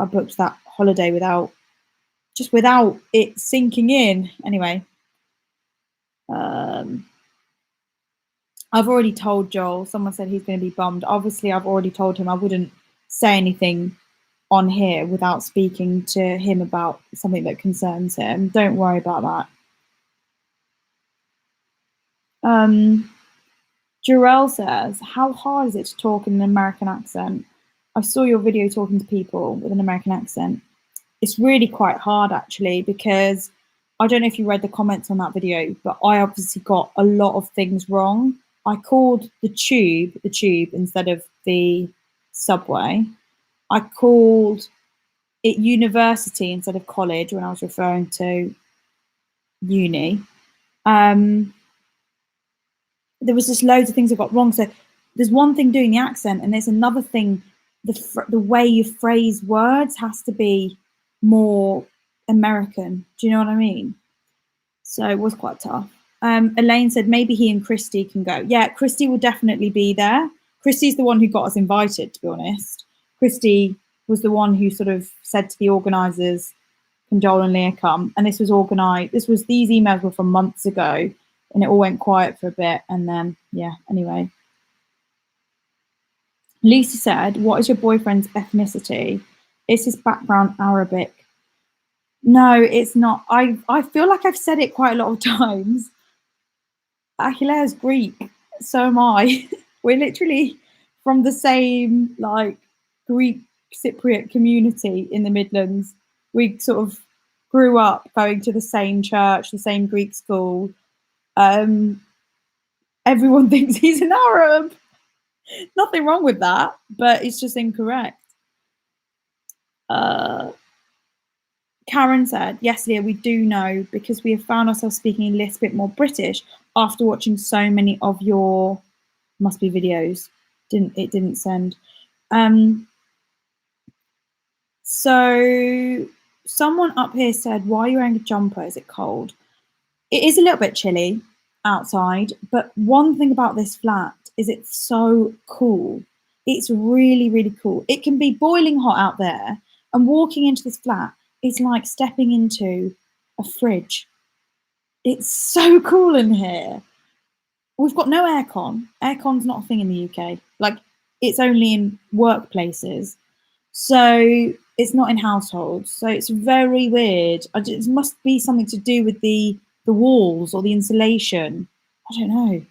booked that holiday without it sinking in. Anyway, I've already told Joel. Someone said he's going to be bummed. Obviously, I've already told him I wouldn't say anything on here without speaking to him about something that concerns him. Don't worry about that. Jarell says, how hard is it to talk in an American accent? I saw your video talking to people with an American accent. It's really quite hard, actually, because I don't know if you read the comments on that video, but I obviously got a lot of things wrong. I called the tube instead of the subway. I called it university instead of college when I was referring to uni. There was just loads of things I got wrong. So there's one thing doing the accent, and there's another thing, the way you phrase words has to be more American. Do you know what I mean? So it was quite tough. Elaine said maybe he and Christy can go. Yeah, Christy will definitely be there. Christy's the one who got us invited, to be honest. Christy was the one who sort of said to the organisers, can Joel and Lia come? And this was organised. These emails were from months ago, and it all went quiet for a bit. And then, yeah, anyway. Lisa said, what is your boyfriend's ethnicity? Is his background Arabic? No, it's not. I feel like I've said it quite a lot of times. Achillea's Greek, so am I. We're literally from the same like Greek Cypriot community in the Midlands. We sort of grew up going to the same church, the same Greek school. Everyone thinks he's an Arab. Nothing wrong with that, but it's just incorrect. Karen said, yes, Lia, we do know, because we have found ourselves speaking a little bit more British after watching so many of your must be videos. It didn't send. So someone up here said, why are you wearing a jumper? Is it cold? It is a little bit chilly outside, but one thing about this flat is it's so cool. It's really cool. It can be boiling hot out there, and walking into this flat is like stepping into a fridge. It's so cool in here. We've got no aircon. Aircon's not a thing in the UK. Like, it's only in workplaces. So it's not in households. So it's very weird. It must be something to do with the walls or the insulation. I don't know.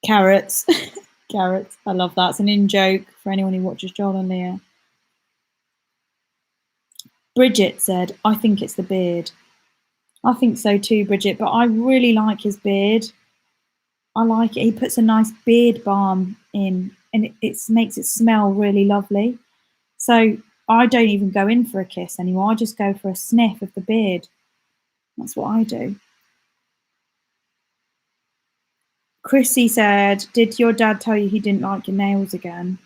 Carrots. Carrots. I love that. It's an in-joke for anyone who watches Joel and Lia. Bridget said, I think it's the beard. I think so too, Bridget, but I really like his beard. I like it. He puts a nice beard balm in, and it makes it smell really lovely. So I don't even go in for a kiss anymore. I just go for a sniff of the beard. That's what I do. Chrissy said, did your dad tell you he didn't like your nails again?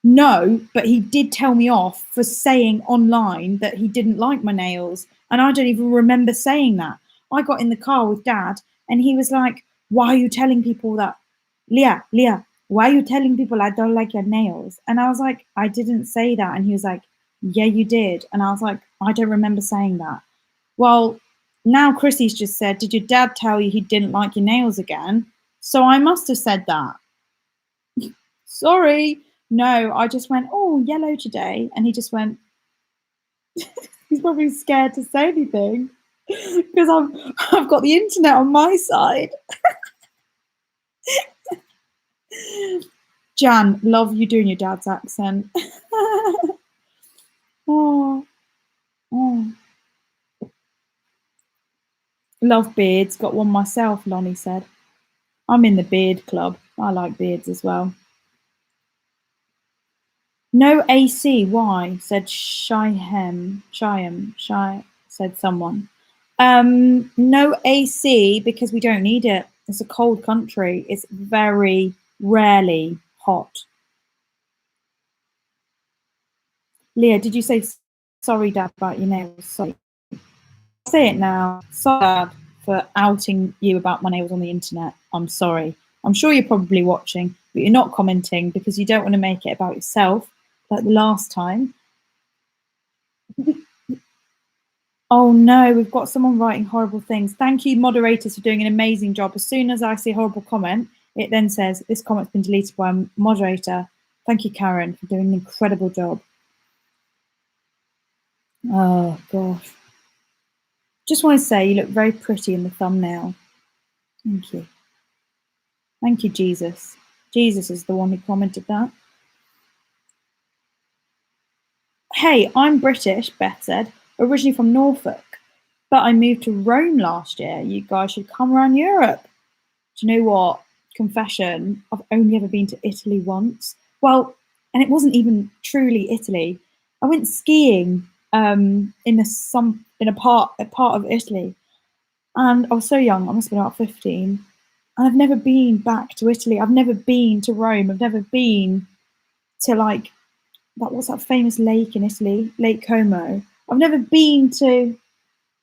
No, but he did tell me off for saying online that he didn't like my nails. And I don't even remember saying that. I got in the car with Dad, and he was like, why are you telling people that? Lia, why are you telling people I don't like your nails? And I was like, I didn't say that. And he was like, yeah, you did. And I was like, I don't remember saying that. Well, now Chrissy's just said, did your dad tell you he didn't like your nails again? So I must have said that. Sorry. No, I just went, oh, yellow today. And he just went, he's probably scared to say anything because I've got the internet on my side. Jan, love you doing your dad's accent. Oh, oh. Love beards. Got one myself, Lonnie said. I'm in the beard club. I like beards as well. No AC, why? Said Shyam, said someone. No AC because we don't need it. It's a cold country. It's very rarely hot. Leah, did you say sorry, Dad, about your nails? Sorry. I'll say it now. Sorry, Dad, for outing you about my nails on the internet. I'm sorry. I'm sure you're probably watching, but you're not commenting because you don't want to make it about yourself like the last time. Oh no, we've got someone writing horrible things. Thank you, moderators, for doing an amazing job. As soon as I see a horrible comment, it then says, this comment's been deleted by a moderator. Thank you, Karen, for doing an incredible job. Oh, gosh. Just want to say you look very pretty in the thumbnail. Thank you. Thank you, Jesus. Jesus is the one who commented that. Hey, I'm British, Beth said, originally from Norfolk, but I moved to Rome last year. You guys should come around Europe. Do you know what? Confession, I've only ever been to Italy once. Well, and it wasn't even truly Italy. I went skiing in a part of Italy, and I was so young. I must have been about 15, and I've never been back to Italy. I've never been to Rome. I've never been to what's that famous lake in Italy, Lake Como. I've never been to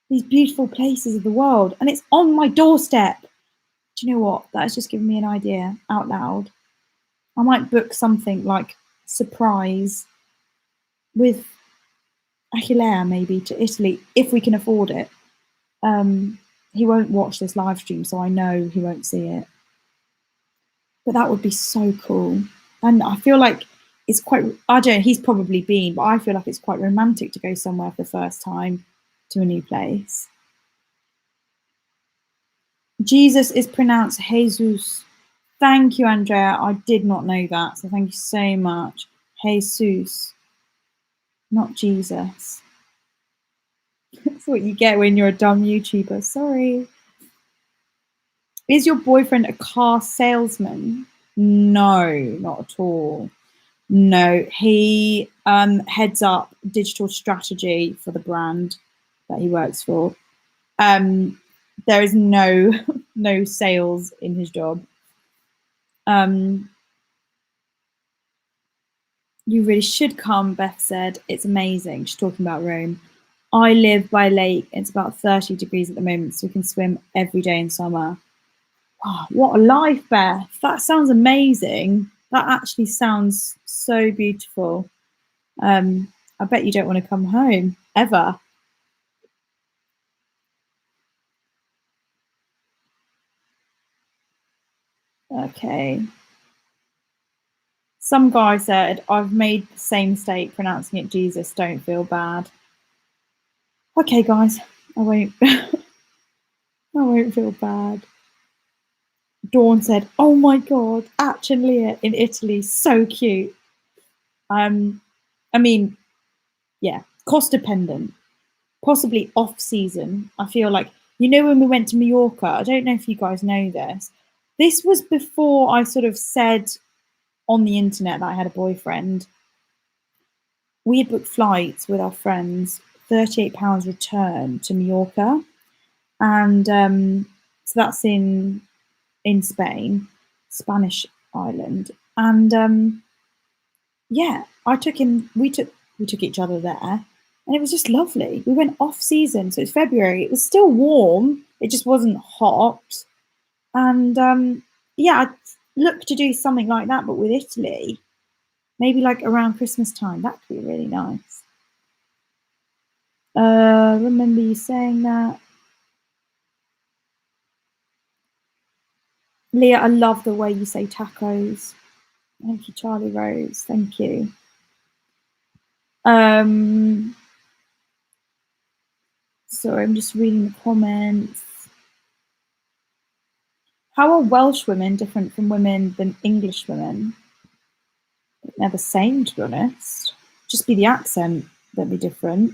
these beautiful places of the world, and it's on my doorstep. Do you know what? That has just given me an idea out loud. I might book something like surprise with Achillea maybe to Italy if we can afford it. He won't watch this live stream, so I know he won't see it. But that would be so cool. And I feel like it's quite, I don't know, he's probably been, but I feel like it's quite romantic to go somewhere for the first time to a new place. Jesus is pronounced Jesus. Thank you, Andrea. I did not know that, so thank you so much. Jesus, not Jesus. That's what you get when you're a dumb YouTuber. Sorry. Is your boyfriend a car salesman? No, not at all. No, he heads up digital strategy for the brand that he works for. There is no sales in his job. You really should come, Beth said. It's amazing. She's talking about Rome. I live by a lake. It's about 30 degrees at the moment, so we can swim every day in summer. Oh, what a life, Beth. That sounds amazing. That actually sounds so beautiful. I bet you don't want to come home, ever. Okay. Some guy said, I've made the same mistake pronouncing it Jesus, don't feel bad. Okay, guys, I won't I won't feel bad. Dawn said, oh my god, Atch and Leah in Italy, so cute. I mean, yeah, cost dependent, possibly off season. I feel like, you know, when we went to Mallorca, I don't know if you guys know this. This was before I sort of said on the internet that I had a boyfriend. We had booked flights with our friends, £38 return to Mallorca. And so that's in Spain, Spanish island. And yeah, we took each other there, and it was just lovely. We went off season, so it's February. It was still warm, it just wasn't hot. And yeah, I'd look to do something like that, but with Italy, maybe like around Christmas time. That could be really nice. Remember you saying that. Leah, I love the way you say tacos. Thank you, Charlie Rose. Thank you. Sorry, I'm just reading the comments. How are Welsh women different from women than English women? They're the same, to be honest. Just be the accent that'd be different.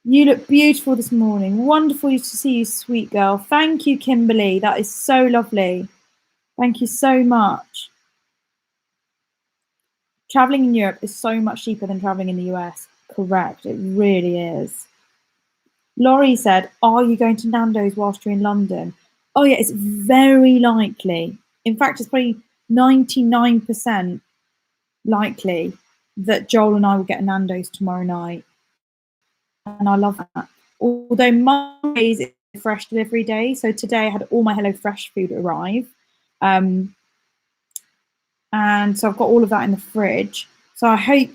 You look beautiful this morning. Wonderful to see you, sweet girl. Thank you, Kimberly. That is so lovely. Thank you so much. Traveling in Europe is so much cheaper than traveling in the US. Correct. It really is. Laurie said, are you going to Nando's whilst you're in London? Oh, yeah, it's very likely. In fact, it's probably 99% likely that Joel and I will get a Nando's tomorrow night. And I love that. Although Mondays is a fresh delivery day. So today I had all my HelloFresh food arrive. And so I've got all of that in the fridge. So I hope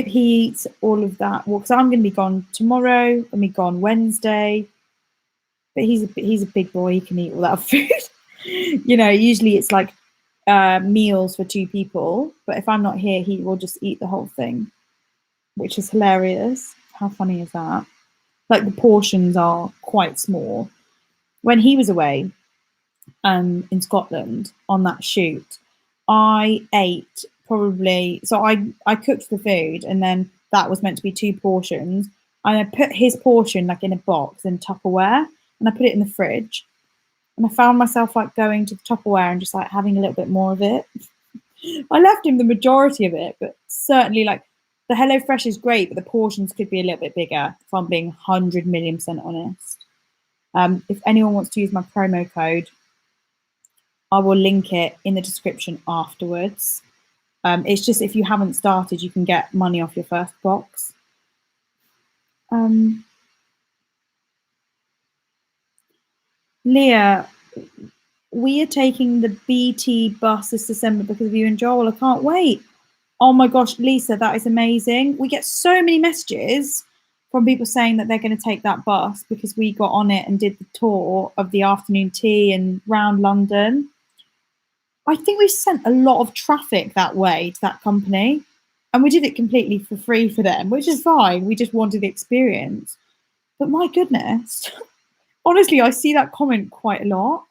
he eats all of that. Well, because I'm going to be gone tomorrow. I'm going to be gone Wednesday. But he's a big boy. He can eat all that food. You know, usually it's like meals for 2 people. But if I'm not here, he will just eat the whole thing, which is hilarious. How funny is that? Like the portions are quite small. When he was away in Scotland on that shoot, I ate probably, so I cooked the food and then that was meant to be 2 portions. And I put his portion like in a box in Tupperware and I put it in the fridge. And I found myself like going to the Tupperware and just like having a little bit more of it. I left him the majority of it, but certainly like the HelloFresh is great, but the portions could be a little bit bigger if I'm being 100,000,000% honest. If anyone wants to use my promo code, I will link it in the description afterwards. It's just if you haven't started, you can get money off your first box. Leah, we are taking the BT bus this December because of you and Joel. I can't wait. Oh my gosh, Lisa, that is amazing. We get so many messages from people saying that they're going to take that bus because we got on it and did the tour of the afternoon tea and round London. I think we sent a lot of traffic that way to that company and we did it completely for free for them, which is fine. We just wanted the experience. But my goodness, honestly, I see that comment quite a lot.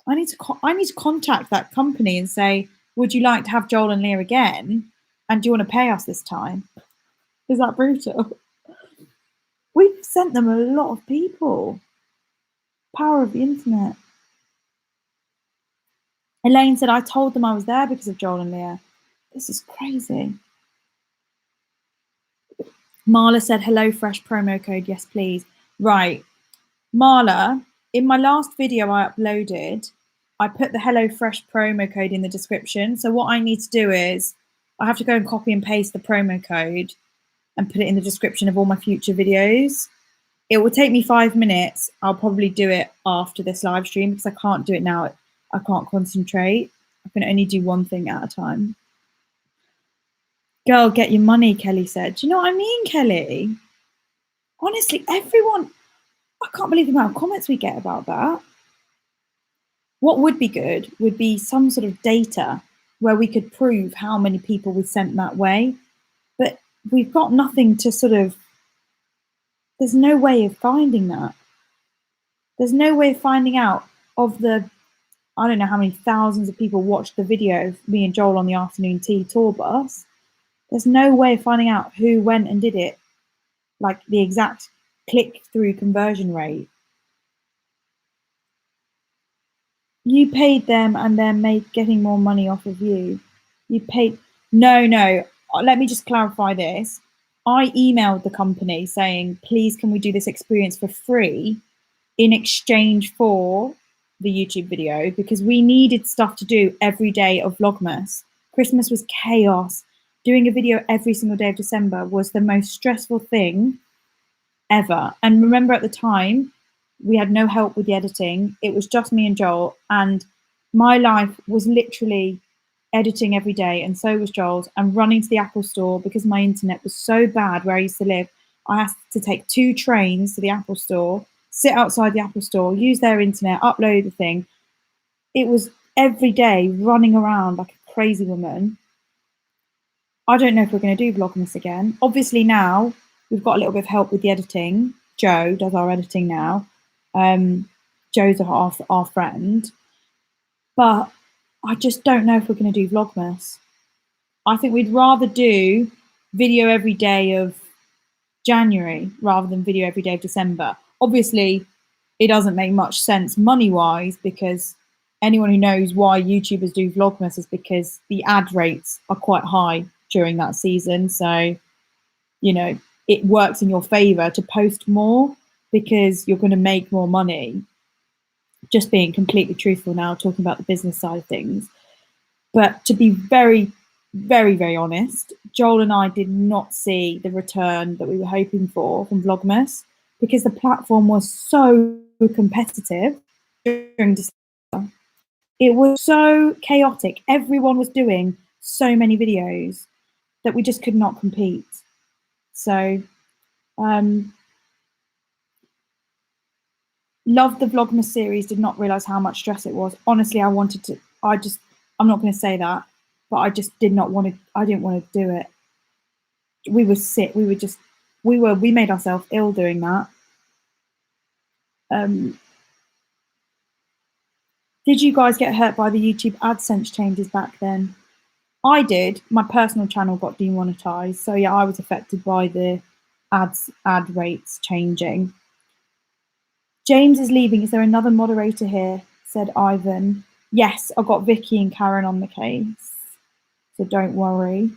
I need to contact that company and say, would you like to have Joel and Leah again? And do you want to pay us this time? Is that brutal? We've sent them a lot of people. Power of the internet. Elaine said, I told them I was there because of Joel and Leah. This is crazy. Marla said, HelloFresh promo code. Yes, please. Right. Marla, in my last video I uploaded, I put the HelloFresh promo code in the description. So what I need to do is I have to go and copy and paste the promo code and put it in the description of all my future videos. It will take me 5 minutes. I'll probably do it after this live stream because I can't do it now. I can't concentrate. I can only do one thing at a time. Girl, get your money, Kelly said. Do you know what I mean, Kelly? Honestly, everyone, I can't believe the amount of comments we get about that. What would be good would be some sort of data where we could prove how many people we sent that way. But we've got nothing to sort of, there's no way of finding that. There's no way of finding out of the, I don't know how many thousands of people watched the video of me and Joel on the afternoon tea tour bus. There's no way of finding out who went and did it, like the exact click-through conversion rate. You paid them and they're getting more money off of you. You paid, no. Let me just clarify this. I emailed the company saying, please, can we do this experience for free in exchange for the YouTube video? Because we needed stuff to do every day of Vlogmas. Christmas was chaos. Doing a video every single day of December was the most stressful thing ever. And remember at the time, we had no help with the editing. It was just me and Joel. And my life was literally editing every day. And so was Joel's. And running to the Apple store because my internet was so bad where I used to live. I had to take 2 trains to the Apple store, sit outside the Apple store, use their internet, upload the thing. It was every day running around like a crazy woman. I don't know if we're going to do Vlogmas again. Obviously now we've got a little bit of help with the editing. Joe does our editing now. Joe's our friend, but I just don't know if we're going to do Vlogmas. I think we'd rather do video every day of January rather than video every day of December. Obviously, it doesn't make much sense money-wise, because anyone who knows why YouTubers do Vlogmas is because the ad rates are quite high during that season. So, you know, it works in your favor to post more because you're going to make more money. Just being completely truthful now, talking about the business side of things. But to be very, very, very honest, Joel and I did not see the return that we were hoping for from Vlogmas, because the platform was so competitive during December. It was so chaotic. Everyone was doing so many videos that we just could not compete. So, loved the Vlogmas series, did not realise how much stress it was. Honestly, I'm not going to say that, but I just didn't want to do it. We were sick. We made ourselves ill doing that. Did you guys get hurt by the YouTube AdSense changes back then? I did. My personal channel got demonetized. So yeah, I was affected by the ad rates changing. James is leaving. Is there another moderator here? Said Ivan. Yes, I've got Vicky and Karen on the case, so don't worry.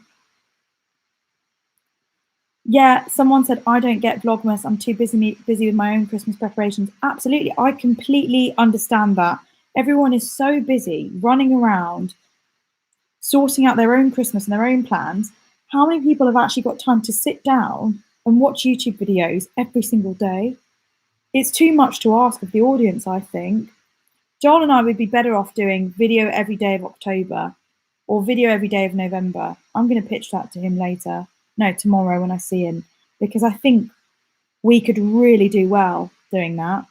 Yeah, someone said, I don't get Vlogmas. I'm too busy with my own Christmas preparations. Absolutely. I completely understand that. Everyone is so busy running around, sorting out their own Christmas and their own plans. How many people have actually got time to sit down and watch YouTube videos every single day? It's too much to ask of the audience, I think. Joel and I would be better off doing video every day of October or video every day of November. I'm going to pitch that to him later. No, tomorrow when I see him, because I think we could really do well doing that.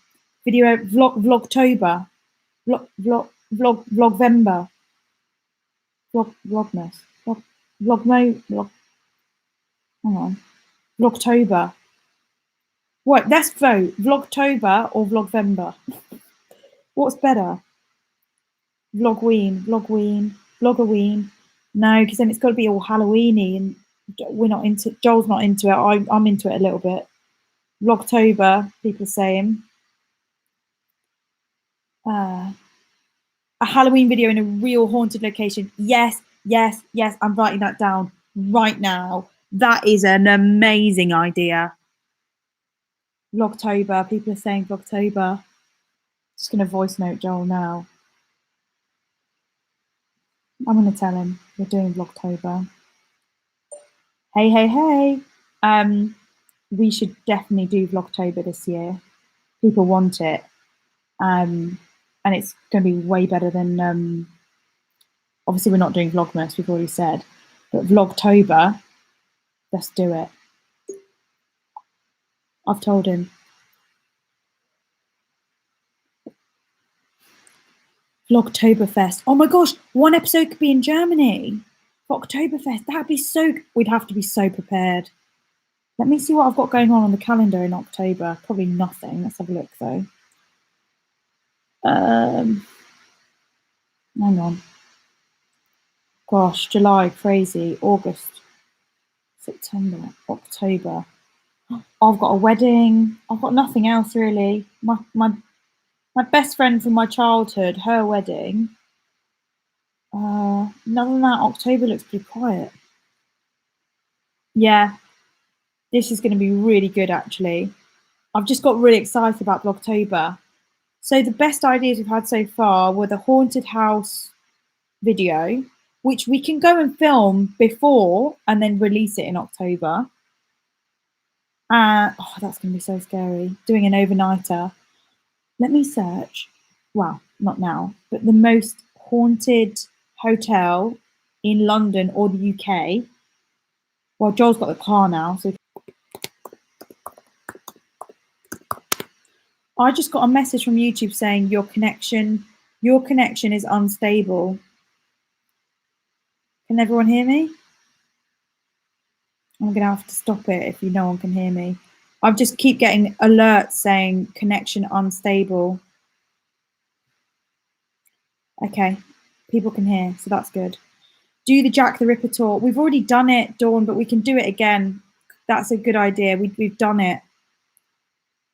Video Vlogtober, Vlogvember, Vlogmas, hang on, Vlogtober. What? Let's vote. Vlogtober or Vlogvember? What's better? Vlogween. Vloggerween. No, because then it's got to be all Halloweeny, and we're not into. Joel's not into it. I'm into it a little bit. Vlogtober, people are saying. A Halloween video in a real haunted location. Yes. I'm writing that down right now. That is an amazing idea. Vlogtober. People are saying Vlogtober. Just going to voice note Joel now. I'm going to tell him we're doing Vlogtober. Hey. We should definitely do Vlogtober this year. People want it. And it's going to be way better than, obviously we're not doing Vlogmas, we've already said, but Vlogtober, let's do it. I've told him. Vlogtoberfest. Oh my gosh, one episode could be in Germany. Oktoberfest, that'd be so, we'd have to be so prepared. Let me see what I've got going on the calendar in October. Probably nothing. Let's have a look though. Hang on. Gosh, July, crazy. August, September, October. I've got a wedding. I've got nothing else really. My best friend from my childhood, her wedding. Other than that, October looks pretty quiet. Yeah, this is going to be really good actually. I've just got really excited about Vlogtober. So the best ideas we've had so far were the haunted house video, which we can go and film before and then release it in October. Oh, that's going to be so scary. Doing an overnighter. Let me search. Well, not now, but the most haunted hotel in London or the UK. Well, Joel's got the car now, so I just got a message from YouTube saying your connection is unstable. Can everyone hear me? I'm gonna have to stop it if no one can hear me. I just keep getting alerts saying connection unstable. Okay, people can hear, so that's good. Do the Jack the Ripper tour. We've already done it, Dawn, but we can do it again. That's a good idea. We've done it.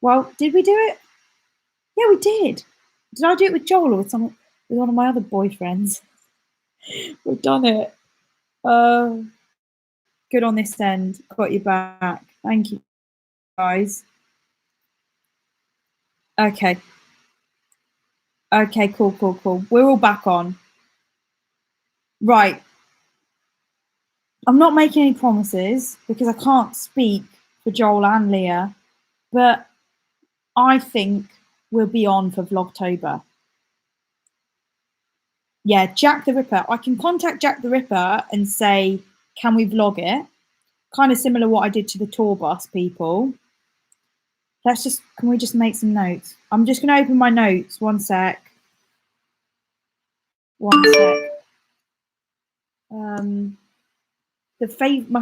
Well, did we do it? Yeah, we did. Did I do it with Joel or with one of my other boyfriends? We've done it. Good on this end. Got you back. Thank you, guys. Okay. Okay, cool. We're all back on. Right. I'm not making any promises because I can't speak for Joel and Leah, but I think we'll be on for Vlogtober. Yeah, Jack the Ripper. I can contact Jack the Ripper and say, can we vlog it? Kind of similar what I did to the tour bus people. Can we just make some notes? I'm just going to open my notes. One sec. My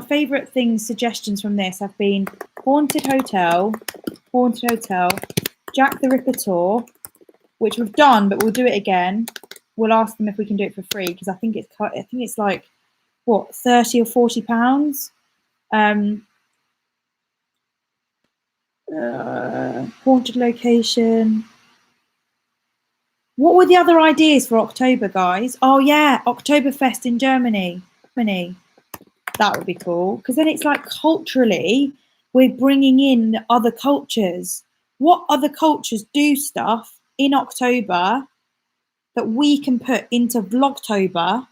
favourite things, suggestions from this have been Haunted Hotel, Jack the Ripper tour, which we've done, but we'll do it again. We'll ask them if we can do it for free because I think it's like what, £30 or £40. Haunted location. What were the other ideas for October, guys? Oh yeah, Oktoberfest in Germany. That would be cool because then it's like culturally we're bringing in other cultures. What other cultures do stuff in October that we can put into Vlogtober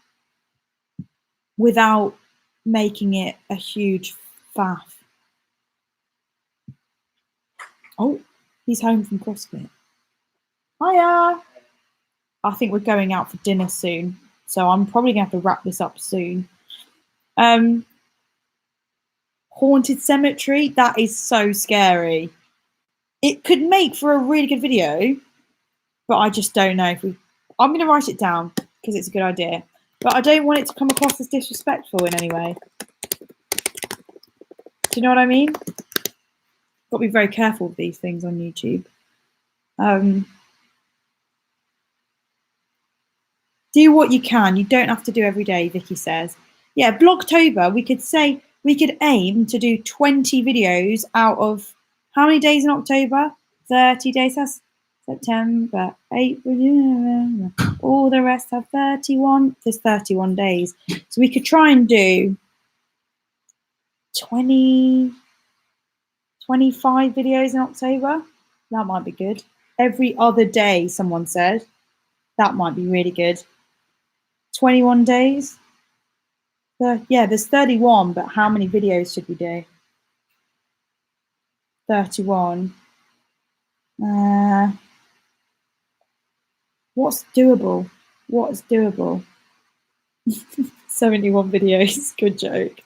without making it a huge faff? Oh, he's home from CrossFit. Hiya. I think we're going out for dinner soon, so I'm probably gonna have to wrap this up soon. Haunted cemetery, that is so scary. It could make for a really good video, but I just don't know if I'm going to write it down because it's a good idea, but I don't want it to come across as disrespectful in any way. Do you know what I mean? Got to be very careful with these things on YouTube. Do what you can. You don't have to do every day, Vicky says. Yeah, Vlogtober, we could aim to do 20 videos out of how many days in October? 30 days. That's September, April, all the rest have 31. There's 31 days. So we could try and do 20, 25 videos in October. That might be good. Every other day, someone said. That might be really good. 21 days. Yeah, there's 31, but how many videos should we do? 31. What's doable? 71 videos. Good joke.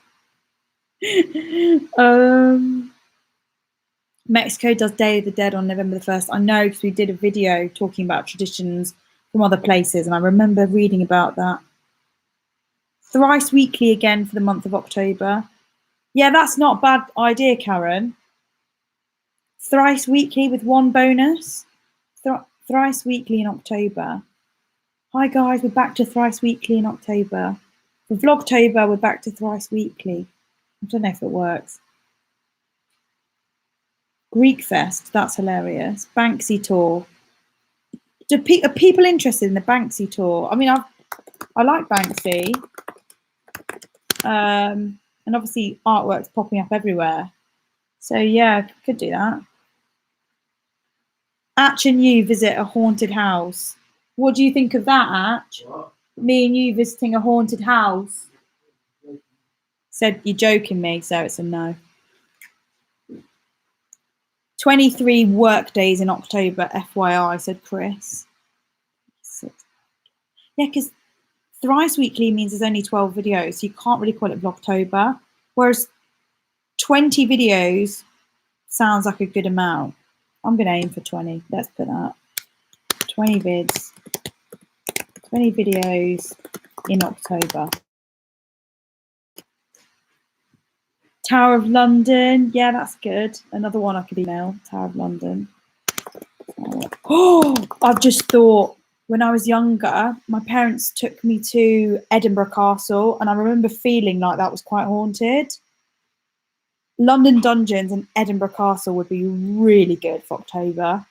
Mexico does Day of the Dead on November the 1st. I know because we did a video talking about traditions from other places, and I remember reading about that. Thrice weekly again for the month of October. Yeah, that's not a bad idea, Karen. Thrice weekly with one bonus. Thrice weekly in October. Hi guys, we're back to thrice weekly in October. For Vlogtober, we're back to thrice weekly. I don't know if it works. Greek Fest, that's hilarious. Banksy tour. Are people interested in the Banksy tour? I mean, I like Banksy. And obviously artwork's popping up everywhere. So yeah, could do that. Atch and you visit a haunted house. What do you think of that, Atch? What? Me and you visiting a haunted house. Said you're joking me, so it's a no. 23 work days in October, FYI, said Chris. Yeah, because thrice weekly means there's only 12 videos, so you can't really call it Vlogtober. Whereas 20 videos sounds like a good amount. I'm going to aim for 20. Let's put that. 20 vids. 20 videos in October. Tower of London. Yeah, that's good. Another one I could email. Tower of London. Oh, I've just thought, when I was younger, my parents took me to Edinburgh Castle, and I remember feeling like that was quite haunted. London Dungeons and Edinburgh Castle would be really good for October.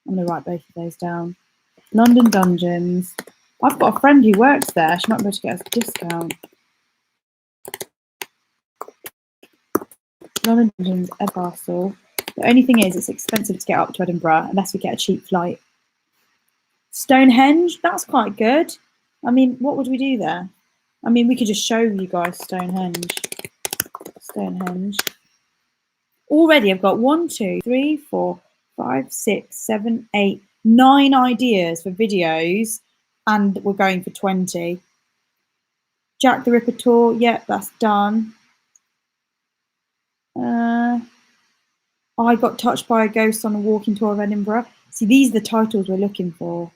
I'm going to write both of those down. London Dungeons. I've got a friend who works there. She might be able to get us a discount. London Dungeons, Edinburgh Castle. The only thing is, it's expensive to get up to Edinburgh unless we get a cheap flight. Stonehenge, that's quite good. I mean, what would we do there? I mean, we could just show you guys Stonehenge. Stonehenge. Already I've got 1, 2, 3, 4, 5, 6, 7, 8, 9 ideas for videos, and we're going for 20. Jack the Ripper tour, yep, that's done. I got touched by a ghost on a walking tour of Edinburgh. See, these are the titles we're looking for.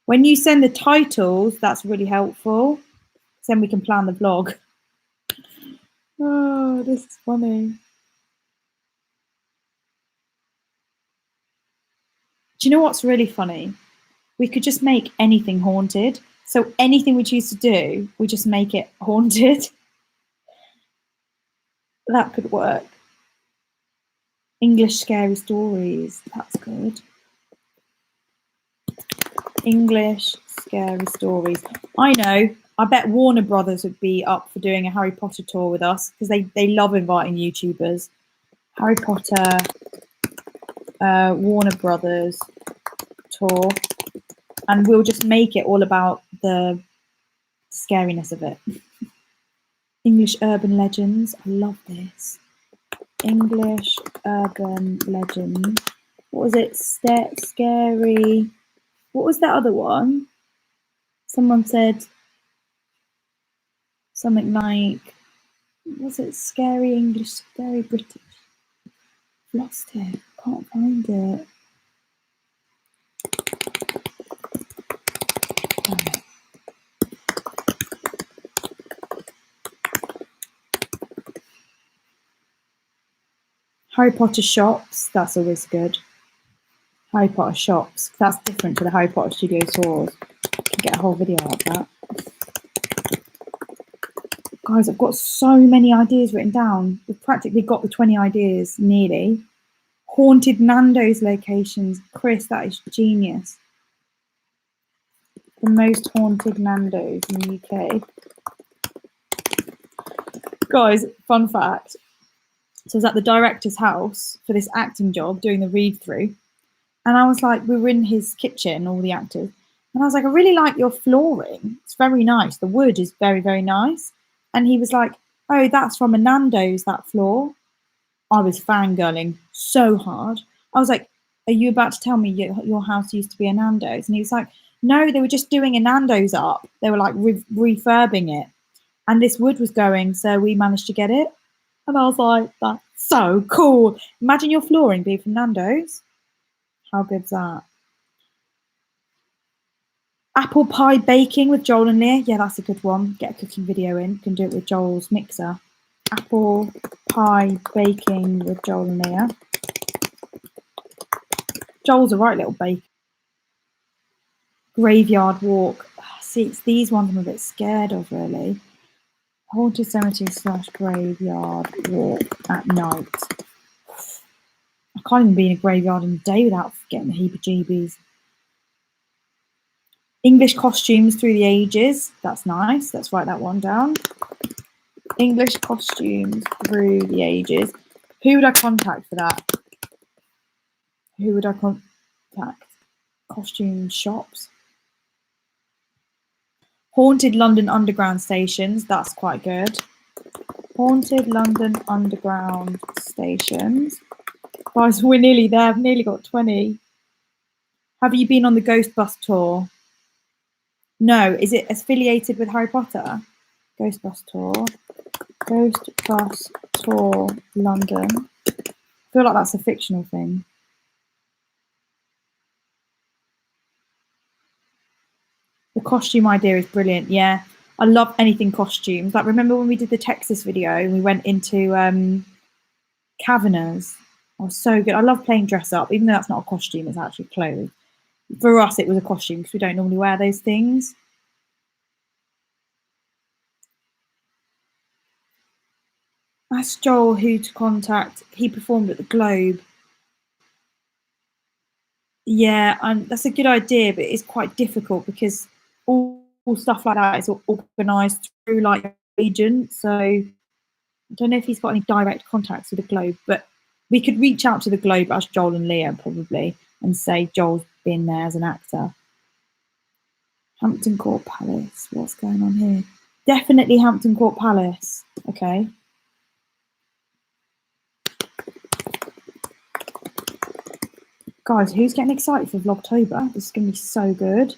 When you send the titles, that's really helpful. Then we can plan the vlog. Oh, this is funny. Do you know what's really funny? We could just make anything haunted. So anything we choose to do, we just make it haunted. That could work. English scary stories. That's good. English scary stories. I know. I bet Warner Brothers would be up for doing a Harry Potter tour with us, because they love inviting YouTubers. Harry Potter, Warner Brothers tour. And we'll just make it all about the scariness of it. English urban legends. I love this. English urban legends. What was it? Scary. What was that other one? Someone said something like, was it scary English, scary British? Lost it. Can't find it. Harry Potter shops, that's always good. Harry Potter shops, that's different to the Harry Potter studio tours. You can get a whole video out of that. Guys, I've got so many ideas written down. We've practically got the 20 ideas, nearly. Haunted Nando's locations. Chris, that is genius. The most haunted Nando's in the UK. Guys, fun fact. So I was at the director's house for this acting job, doing the read-through. And I was like, we were in his kitchen, all the actors. And I was like, I really like your flooring. It's very nice. The wood is very, very nice. And he was like, oh, that's from a Nando's, that floor. I was fangirling so hard. I was like, are you about to tell me your house used to be a Nando's? And he was like, no, they were just doing a Nando's up. They were like refurbing it. And this wood was going, so we managed to get it. And I was like, that's so cool. Imagine your flooring being from Nando's. How good's that? Apple pie baking with Joel and Lia. Yeah, that's a good one. Get a cooking video in. Can do it with Joel's mixer. Apple pie baking with Joel and Lia. Joel's a right little baker. Graveyard walk. See, it's these ones I'm a bit scared of, really. Haunted cemetery / graveyard walk at night. I can't even be in a graveyard in the day without getting the heebie-jeebies. English costumes through the ages. That's nice. Let's write that one down. English costumes through the ages. Who would I contact for that? Who would I contact? Costume shops. Haunted London Underground stations. That's quite good. Haunted London Underground stations. Guys, we're nearly there. I've nearly got 20. Have you been on the Ghost Bus tour? No. Is it affiliated with Harry Potter? Ghost Bus tour. Ghost Bus tour London. I feel like that's a fictional thing. The costume idea is brilliant. Yeah. I love anything costumes. Like, remember when we did the Texas video and we went into Kavanagh's? I was so good. I love playing dress up, even though that's not a costume, it's actually clothes. For us, it was a costume because we don't normally wear those things. Ask Joel who to contact. He performed at the Globe. Yeah, that's a good idea, but it's quite difficult because all stuff like that is organised through like agents. So I don't know if he's got any direct contacts with the Globe, but we could reach out to the Globe as Joel and Lia probably and say Joel's been there as an actor. Hampton Court Palace. What's going on here? Definitely Hampton Court Palace. Okay. Guys, who's getting excited for Vlogtober? This is going to be so good.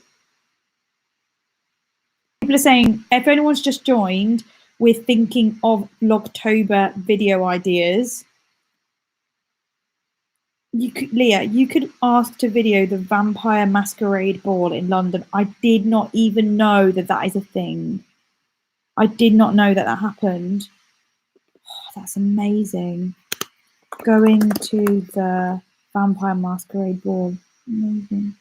People are saying, if anyone's just joined, we're thinking of Vlogtober video ideas. Lia, you could ask to video the Vampire Masquerade Ball in London. I did not even know that that is a thing. I did not know that that happened. Oh, that's amazing. Going to the Vampire Masquerade Ball. Amazing.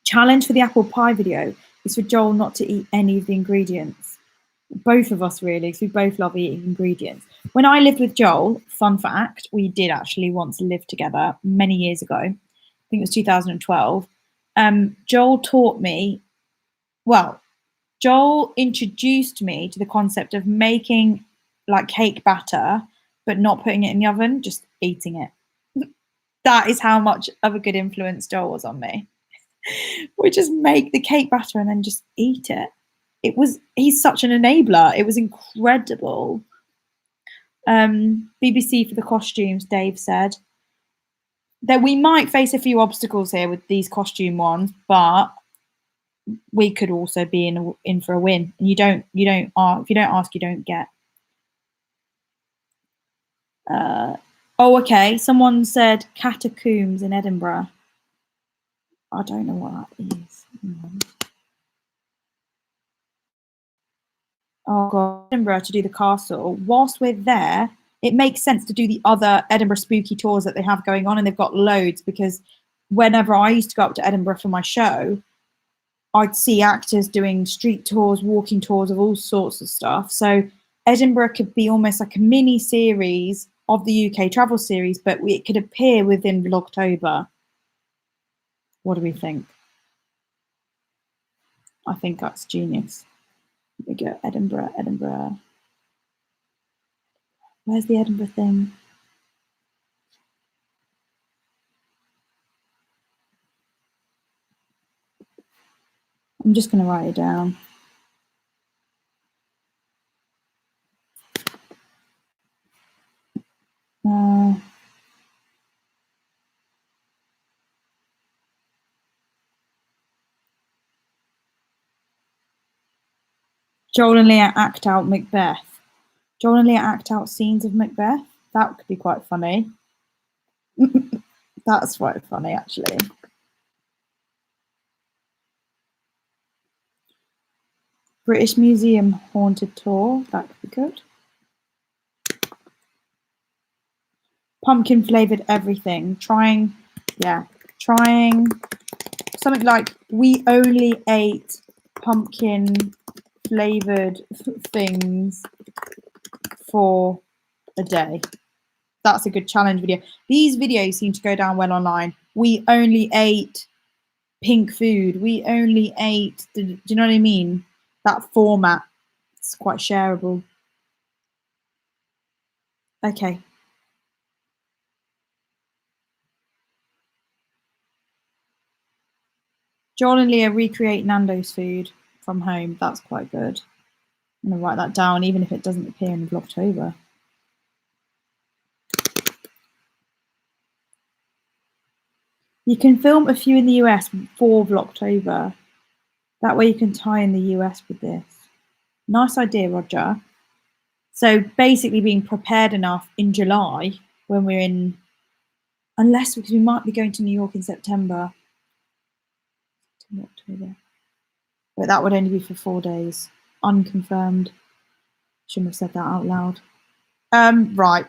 Challenge for the apple pie video is for Joel not to eat any of the ingredients. Both of us really, because we both love eating ingredients. When I lived with Joel, fun fact, we did actually once live together many years ago. I think it was 2012. Joel taught me, well, Joel introduced me to the concept of making like cake batter, but not putting it in the oven, just eating it. That is how much of a good influence Joel was on me. We just make the cake batter and then just eat it. He's such an enabler. It was incredible. BBC for the costumes, Dave said. That we might face a few obstacles here with these costume ones, but we could also be in for a win. And if you don't ask, you don't get. Oh, okay. Someone said catacombs in Edinburgh. I don't know what that is. Oh God, Edinburgh to do the castle. Whilst we're there, it makes sense to do the other Edinburgh spooky tours that they have going on, and they've got loads, because whenever I used to go up to Edinburgh for my show, I'd see actors doing street tours, walking tours of all sorts of stuff. So Edinburgh could be almost like a mini series of the UK travel series, but it could appear within Vlogtober. What do we think? I think that's genius. We go Edinburgh, Edinburgh. Where's the Edinburgh thing? I'm just going to write it down. Joel and Lia act out Macbeth. Joel and Lia act out scenes of Macbeth. That could be quite funny. That's quite funny, actually. British Museum haunted tour. That could be good. Pumpkin flavoured everything. Trying something like we only ate pumpkin flavoured things for a day. That's a good challenge video. These videos seem to go down well online. We only ate pink food. We only ate, do you know what I mean? That format, it's quite shareable. Okay. Joel and Lia recreate Nando's food from home. That's quite good. I'm going to write that down, even if it doesn't appear in Vlogtober. You can film a few in the US for Vlogtober. That way you can tie in the US with this. Nice idea, Roger. So basically being prepared enough in July when we're in, because we might be going to New York in September. October. But that would only be for 4 days. Unconfirmed. Shouldn't have said that out loud. Right.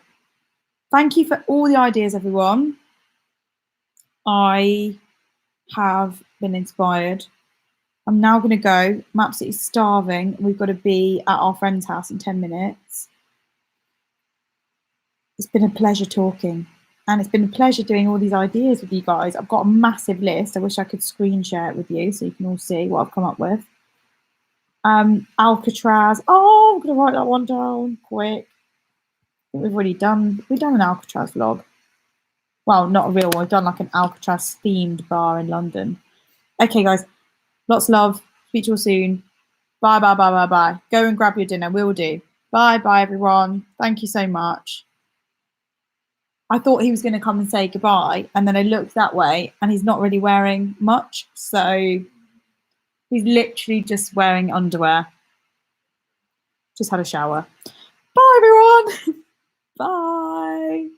Thank you for all the ideas, everyone. I have been inspired. I'm now going to go. I'm absolutely starving. We've got to be at our friend's house in 10 minutes. It's been a pleasure talking. And it's been a pleasure doing all these ideas with you guys. I've got a massive list. I wish I could screen share it with you so you can all see what I've come up with. Alcatraz. Oh, I'm going to write that one down quick. We've already done, we've done an Alcatraz vlog. Well, not a real one. We've done like an Alcatraz themed bar in London. Okay, guys. Lots of love. Speak to you all soon. Bye, bye, bye, bye, bye. Go and grab your dinner. We'll do. Bye, bye, everyone. Thank you so much. I thought he was going to come and say goodbye, and then I looked that way, and he's not really wearing much. So he's literally just wearing underwear. Just had a shower. Bye, everyone. Bye.